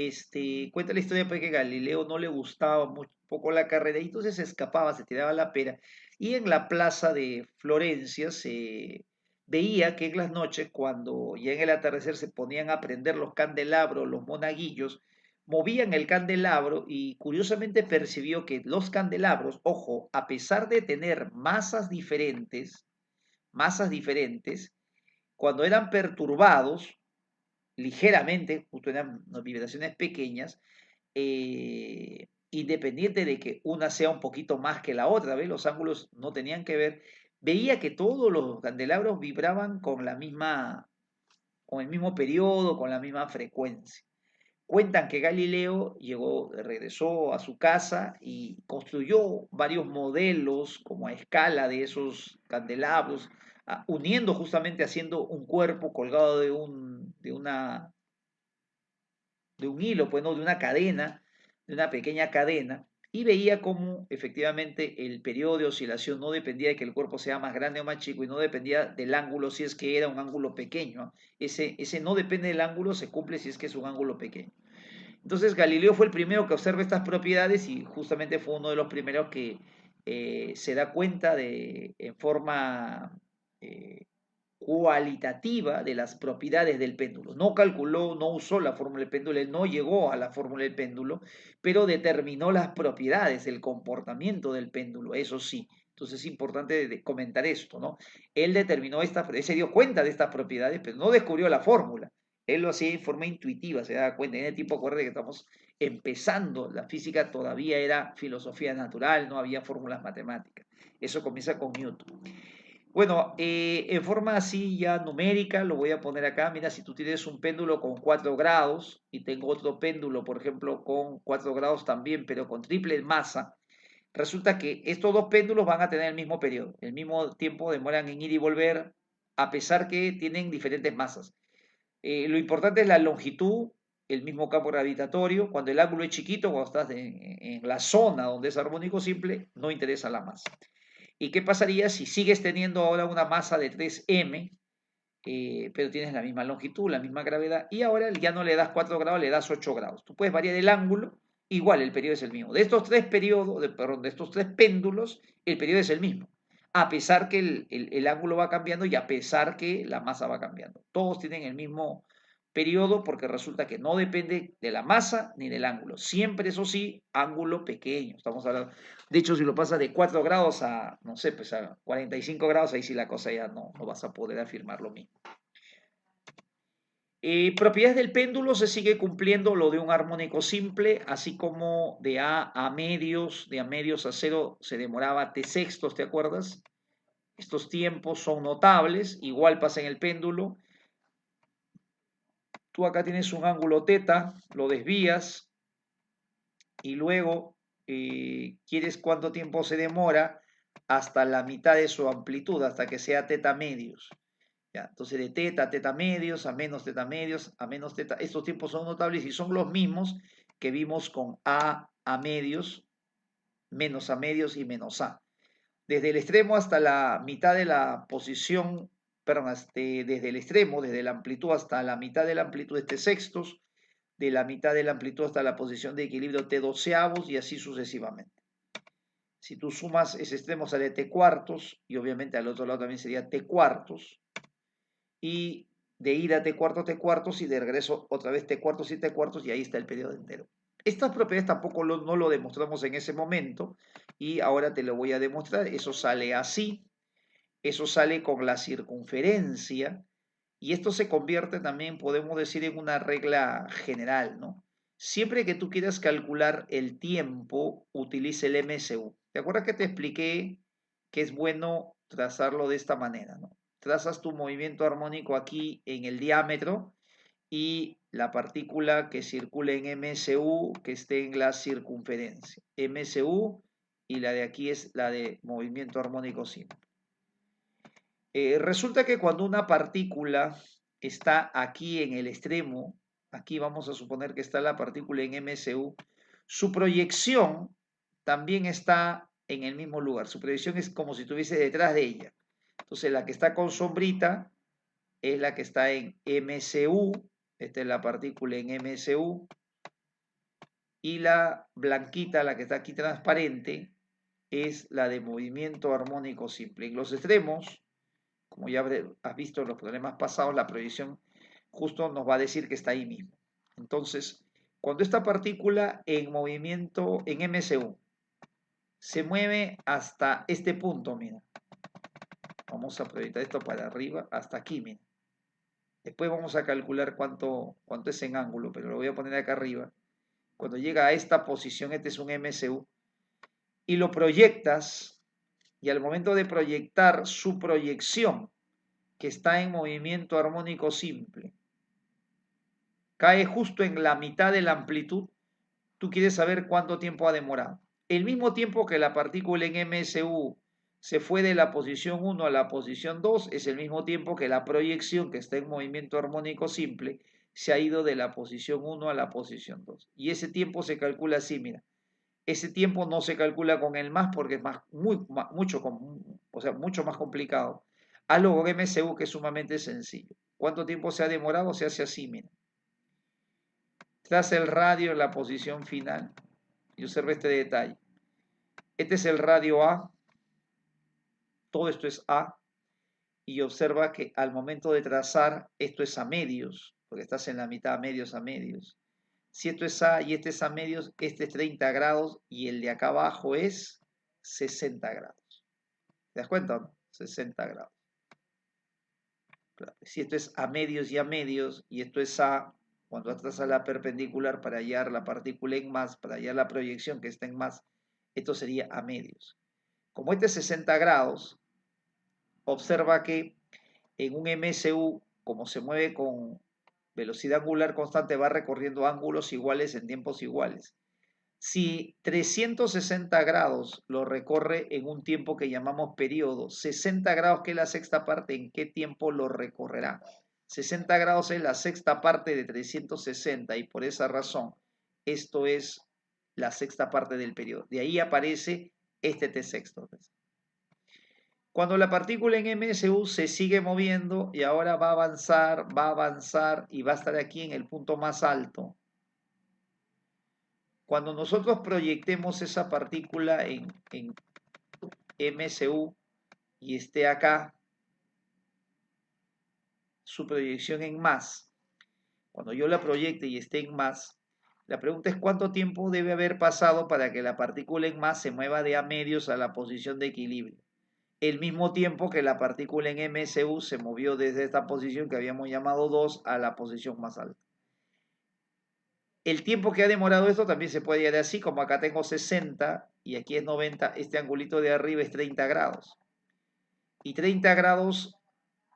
cuenta la historia pues que Galileo no le gustaba poco la carrera y entonces se escapaba, se tiraba la pera y en la plaza de Florencia se veía que en las noches cuando ya en el atardecer se ponían a prender los candelabros, los monaguillos, movían el candelabro y curiosamente percibió que los candelabros, ojo, a pesar de tener masas diferentes, cuando eran perturbados ligeramente, justo eran unas vibraciones pequeñas, independiente de que una sea un poquito más que la otra, ¿ves? Los ángulos no tenían que ver, veía que todos los candelabros vibraban con el mismo periodo, con la misma frecuencia. Cuentan que Galileo regresó a su casa y construyó varios modelos como a escala de esos candelabros, uniendo justamente, haciendo un cuerpo colgado de un hilo, pues no, de una cadena, de una pequeña cadena, y veía cómo efectivamente el periodo de oscilación no dependía de que el cuerpo sea más grande o más chico y no dependía del ángulo si es que era un ángulo pequeño. Ese no depende del ángulo, se cumple si es que es un ángulo pequeño. Entonces Galileo fue el primero que observa estas propiedades y justamente fue uno de los primeros que se da cuenta en forma eh, cualitativa de las propiedades del péndulo. No calculó, no usó la fórmula del péndulo, él no llegó a la fórmula del péndulo, pero determinó las propiedades, el comportamiento del péndulo, eso sí. Entonces es importante comentar esto, ¿no? Él determinó él se dio cuenta de estas propiedades, pero no descubrió la fórmula. Él lo hacía en forma intuitiva, se da cuenta. En el tiempo, acuérdate que estamos empezando, la física todavía era filosofía natural, no había fórmulas matemáticas. Eso comienza con Newton. Bueno, en forma así ya numérica, lo voy a poner acá. Mira, si tú tienes un péndulo con 4 grados y tengo otro péndulo, por ejemplo, con 4 grados también, pero con triple masa, resulta que estos dos péndulos van a tener el mismo periodo, el mismo tiempo demoran en ir y volver, a pesar que tienen diferentes masas. Lo importante es la longitud, el mismo campo gravitatorio. Cuando el ángulo es chiquito, cuando estás en la zona donde es armónico simple, no interesa la masa. ¿Y qué pasaría si sigues teniendo ahora una masa de 3m, pero tienes la misma longitud, la misma gravedad, y ahora ya no le das 4 grados, le das 8 grados? Tú puedes variar el ángulo, igual el periodo es el mismo. De estos tres periodos, de estos tres péndulos, el periodo es el mismo, a pesar que el ángulo va cambiando y a pesar que la masa va cambiando. Todos tienen el mismo periodo porque resulta que no depende de la masa ni del ángulo. Siempre, eso sí, ángulo pequeño. Estamos hablando. De hecho, si lo pasas de 4 grados a, no sé, pues a 45 grados, ahí sí la cosa ya no vas a poder afirmar lo mismo. Propiedades del péndulo, se sigue cumpliendo lo de un armónico simple, así como de a medios, de a medios a cero se demoraba t sextos, ¿te acuerdas? Estos tiempos son notables, igual pasa en el péndulo. Tú acá tienes un ángulo teta, lo desvías y luego quieres cuánto tiempo se demora hasta la mitad de su amplitud, hasta que sea teta medios. ¿Ya? Entonces de teta a teta medios, a menos teta, estos tiempos son notables y son los mismos que vimos con a medios, menos a medios y menos a. Desde el extremo hasta la mitad de la posición, perdón, desde el extremo, desde la amplitud hasta la mitad de la amplitud de t sextos, de la mitad de la amplitud hasta la posición de equilibrio t doceavos y así sucesivamente. Si tú sumas ese extremo sale t cuartos y obviamente al otro lado también sería t cuartos, y de ida t cuartos y de regreso otra vez t cuartos y ahí está el periodo entero. Estas propiedades tampoco no lo demostramos en ese momento y ahora te lo voy a demostrar. Eso sale así, eso sale con la circunferencia y esto se convierte también, podemos decir, en una regla general, ¿no? Siempre que tú quieras calcular el tiempo, utilice el MSU. ¿Te acuerdas que te expliqué que es bueno trazarlo de esta manera, ¿no? Trazas tu movimiento armónico aquí en el diámetro y la partícula que circule en MSU que esté en la circunferencia. MSU y la de aquí es la de movimiento armónico simple. Resulta que cuando una partícula está aquí en el extremo, aquí vamos a suponer que está la partícula en MSU, su proyección también está en el mismo lugar. Su proyección es como si estuviese detrás de ella. Entonces la que está con sombrita es la que está en MSU, esta es la partícula en MSU, y la blanquita, la que está aquí transparente, es la de movimiento armónico simple. En los extremos, como ya has visto en los problemas pasados, la proyección justo nos va a decir que está ahí mismo. Entonces, cuando esta partícula en movimiento en MSU se mueve hasta este punto, mira, vamos a proyectar esto para arriba, hasta aquí, mira. Después vamos a calcular cuánto es en ángulo, pero lo voy a poner acá arriba. Cuando llega a esta posición, este es un MSU, y lo proyectas, y al momento de proyectar su proyección, que está en movimiento armónico simple, cae justo en la mitad de la amplitud, tú quieres saber cuánto tiempo ha demorado. El mismo tiempo que la partícula en MSU se fue de la posición 1 a la posición 2, es el mismo tiempo que la proyección que está en movimiento armónico simple se ha ido de la posición 1 a la posición 2. Y ese tiempo se calcula así, mira. Ese tiempo no se calcula con el más porque es mucho más complicado. Hazlo con MSU, que es sumamente sencillo. ¿Cuánto tiempo se ha demorado? Se hace así, mira. traza el radio en la posición final. Y observa este detalle. Este es el radio A, todo esto es A, y observa que al momento de trazar, esto es a medios, porque estás en la mitad, medios a medios. Si esto es A y este es a medios, este es 30 grados y el de acá abajo es 60 grados. ¿Te das cuenta o no? 60 grados. Claro. Si esto es a medios y esto es A, cuando traza la perpendicular para hallar la partícula en más, para hallar la proyección que está en más, esto sería a medios. Como este es 60 grados, observa que en un MSU, como se mueve con velocidad angular constante, va recorriendo ángulos iguales en tiempos iguales. Si 360 grados lo recorre en un tiempo que llamamos periodo, 60 grados, que es la sexta parte, ¿en qué tiempo lo recorrerá? 60 grados es la sexta parte de 360 y por esa razón esto es la sexta parte del periodo. De ahí aparece este T sexto. Cuando la partícula en MSU se sigue moviendo y ahora va a avanzar y va a estar aquí en el punto más alto. Cuando nosotros proyectemos esa partícula en MSU y esté acá, su proyección en más, cuando yo la proyecte y esté en más, la pregunta es cuánto tiempo debe haber pasado para que la partícula en más se mueva de a medios a la posición de equilibrio. El mismo tiempo que la partícula en MSU se movió desde esta posición que habíamos llamado 2 a la posición más alta. El tiempo que ha demorado esto también se puede hallar así, como acá tengo 60 y aquí es 90, este angulito de arriba es 30 grados. Y 30 grados,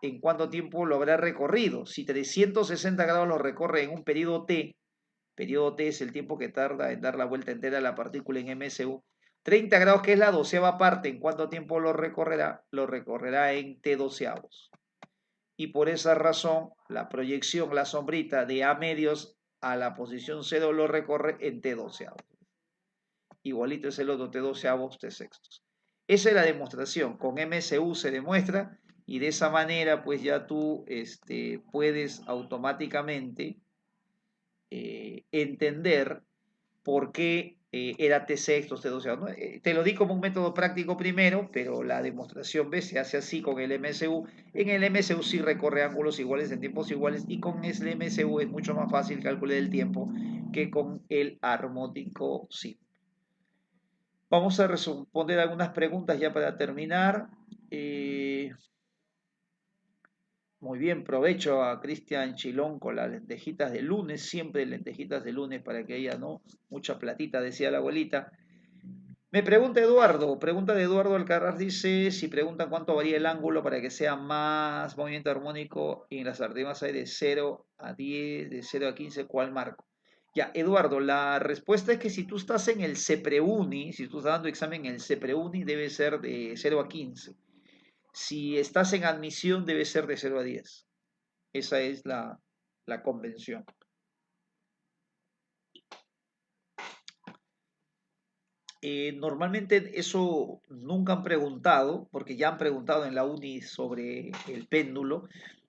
¿en cuánto tiempo lo habrá recorrido? Si 360 grados lo recorre en un periodo T es el tiempo que tarda en dar la vuelta entera a la partícula en MSU, 30 grados, que es la 12ª parte, ¿en cuánto tiempo lo recorrerá? Lo recorrerá en T doceavos. Y por esa razón, la proyección, la sombrita de A medios a la posición 0 lo recorre en T doceavos. Igualito es el otro T doceavos, T sextos. Esa es la demostración. Con MSU se demuestra y de esa manera pues ya tú puedes automáticamente entender por qué era T sextos, T doceavos. ¿No? Te lo di como un método práctico primero, pero la demostración se hace así con el MSU. En el MSU sí recorre ángulos iguales en tiempos iguales y con el MSU es mucho más fácil calcular el tiempo que con el armónico simple. Vamos a responder algunas preguntas ya para terminar. Muy bien, provecho a Cristian Chilón con las lentejitas de lunes, siempre lentejitas de lunes para que haya, ¿no? Mucha platita, decía la abuelita. Me pregunta de Eduardo Alcaraz, dice, si preguntan cuánto varía el ángulo para que sea más movimiento armónico y en las artemas hay de 0 a 10, de 0 a 15, ¿cuál marco? Ya, Eduardo, la respuesta es que si tú estás en el CEPREUNI, si tú estás dando examen en el CEPREUNI, debe ser de 0 a 15. Si estás en admisión, debe ser de 0 a 10. Esa es la convención. Normalmente eso nunca han preguntado, porque ya han preguntado en la uni sobre el péndulo,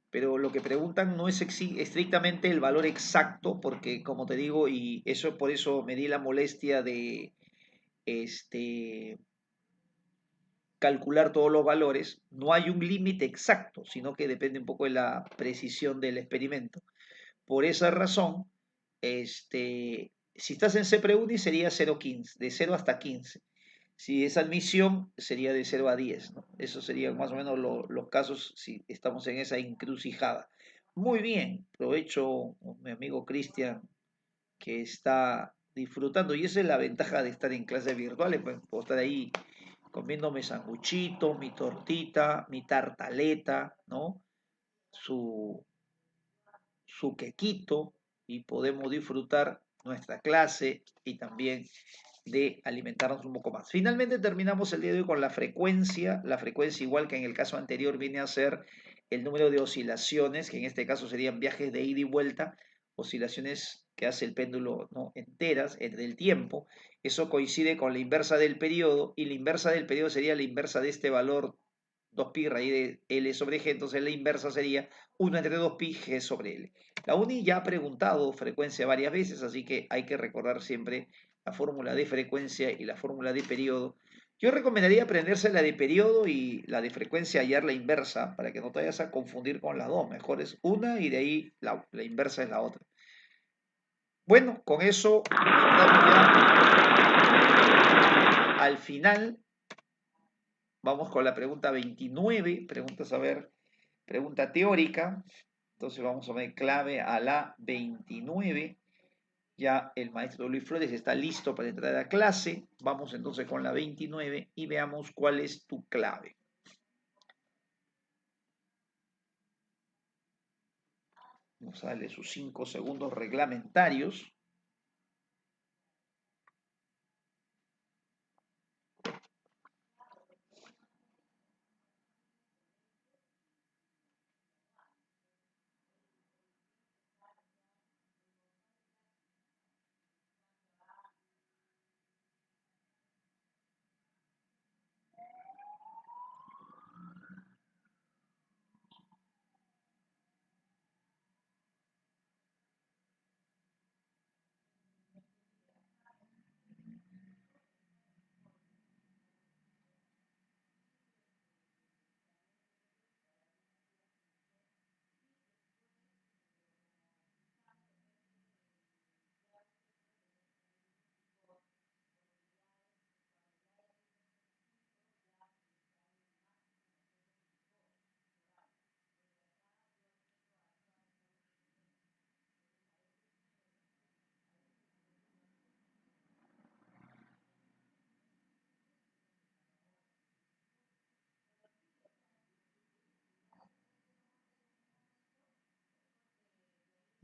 pero lo que preguntan no es estrictamente el valor exacto, porque como te digo, y eso por eso me di la molestia de calcular todos los valores, no hay un límite exacto, sino que depende un poco de la precisión del experimento. Por esa razón, si estás en CEPREUNI sería 0,15, de 0 hasta 15. Si es admisión, sería de 0 a 10, ¿no? Esos serían más o menos los casos si estamos en esa encrucijada. Muy bien, provecho mi amigo Cristian, que está disfrutando, y esa es la ventaja de estar en clases virtuales, pues puedo estar ahí comiendo mi sanguchito, mi tortita, mi tartaleta, ¿no? Su quequito, y podemos disfrutar nuestra clase y también de alimentarnos un poco más. Finalmente terminamos el día de hoy con la frecuencia igual que en el caso anterior viene a ser el número de oscilaciones, que en este caso serían viajes de ida y vuelta, oscilaciones que hace el péndulo, ¿no? Enteras entre el tiempo. Eso coincide con la inversa del periodo y la inversa del periodo sería la inversa de este valor 2pi raíz de L sobre G, entonces la inversa sería 1 entre 2pi G sobre L. La UNI ya ha preguntado frecuencia varias veces, así que hay que recordar siempre la fórmula de frecuencia y la fórmula de periodo. Yo recomendaría aprenderse la de periodo y la de frecuencia, hallar la inversa, para que no te vayas a confundir con las dos. Mejor es una y de ahí la inversa es la otra. Bueno, con eso estamos ya al final. Vamos con la pregunta 29, pregunta teórica. Entonces vamos a ver clave a la 29. Ya el maestro Luis Flores está listo para entrar a clase. Vamos entonces con la 29 y veamos cuál es tu clave. Vamos a darle sus 5 segundos reglamentarios.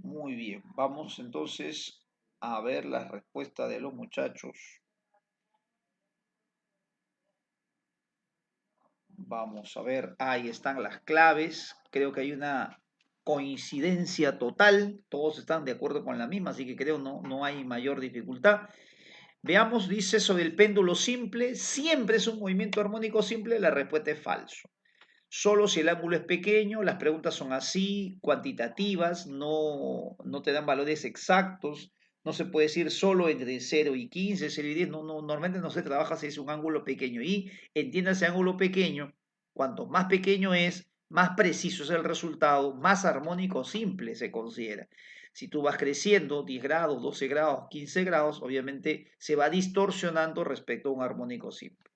Muy bien, vamos entonces a ver la respuesta de los muchachos. Vamos a ver, ahí están las claves. Creo que hay una coincidencia total. Todos están de acuerdo con la misma, así que creo no hay mayor dificultad. Veamos, dice sobre el péndulo simple. Siempre es un movimiento armónico simple. La respuesta es falso. Solo si el ángulo es pequeño, las preguntas son así, cuantitativas, no te dan valores exactos. No se puede decir solo entre 0 y 15, 0 y 10. Normalmente no se trabaja si es un ángulo pequeño. Y entiéndase ángulo pequeño, cuanto más pequeño es, más preciso es el resultado, más armónico simple se considera. Si tú vas creciendo 10 grados, 12 grados, 15 grados, obviamente se va distorsionando respecto a un armónico simple.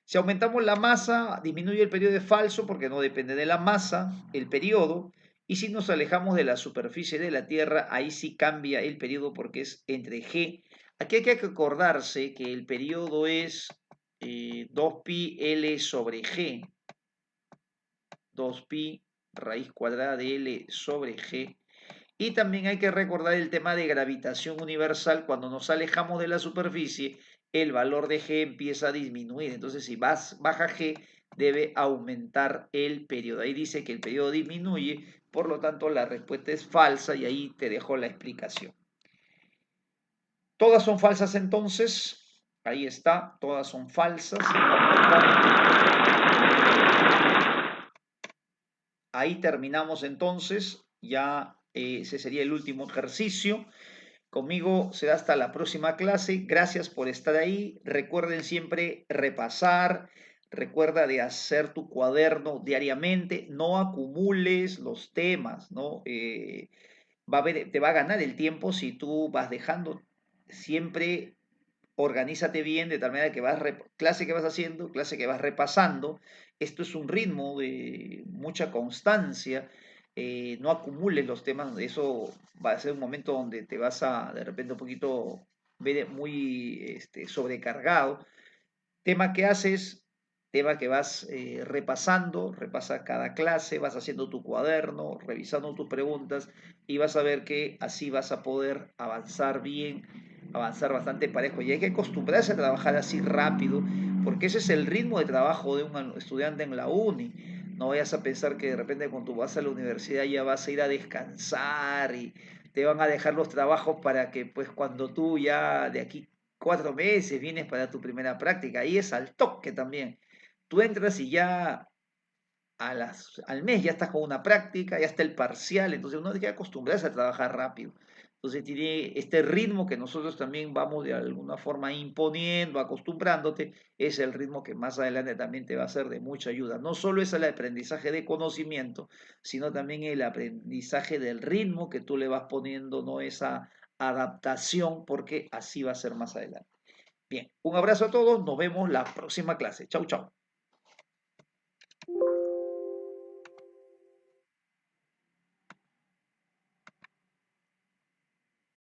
Si aumentamos la masa, disminuye el periodo de falso porque no depende de la masa, el periodo. Y si nos alejamos de la superficie de la Tierra, ahí sí cambia el periodo porque es entre G. Aquí hay que acordarse que el periodo es 2pi L sobre G. 2pi raíz cuadrada de L sobre G. Y también hay que recordar el tema de gravitación universal. Cuando nos alejamos de la superficie, el valor de G empieza a disminuir. Entonces, si baja G, debe aumentar el periodo. Ahí dice que el periodo disminuye, por lo tanto, la respuesta es falsa y ahí te dejo la explicación. Todas son falsas entonces. Ahí está, todas son falsas. Ahí terminamos entonces. Ya ese sería el último ejercicio. Conmigo será hasta la próxima clase. Gracias por estar ahí. Recuerden siempre repasar. Recuerda de hacer tu cuaderno diariamente. No acumules los temas, ¿no? Te va a ganar el tiempo si tú vas dejando. Siempre organízate bien de tal manera que clase que vas haciendo, clase que vas repasando. Esto es un ritmo de mucha constancia. No acumules los temas, eso va a ser un momento donde te vas a de repente un poquito ver muy sobrecargado. Tema que haces, tema que vas repasando, repasa cada clase, vas haciendo tu cuaderno, revisando tus preguntas y vas a ver que así vas a poder avanzar bien, avanzar bastante parejo. Y hay que acostumbrarse a trabajar así rápido, porque ese es el ritmo de trabajo de un estudiante en la uni. No vayas a pensar que de repente cuando tú vas a la universidad ya vas a ir a descansar y te van a dejar los trabajos para que pues cuando tú ya de aquí 4 meses vienes para tu primera práctica. Ahí es al toque también. Tú entras y ya al mes ya estás con una práctica, ya está el parcial, entonces uno tiene que acostumbrarse a trabajar rápido. Entonces tiene este ritmo que nosotros también vamos de alguna forma imponiendo, acostumbrándote, es el ritmo que más adelante también te va a ser de mucha ayuda. No solo es el aprendizaje de conocimiento, sino también el aprendizaje del ritmo que tú le vas poniendo, ¿no? Esa adaptación, porque así va a ser más adelante. Bien, un abrazo a todos, nos vemos la próxima clase. Chau, chau.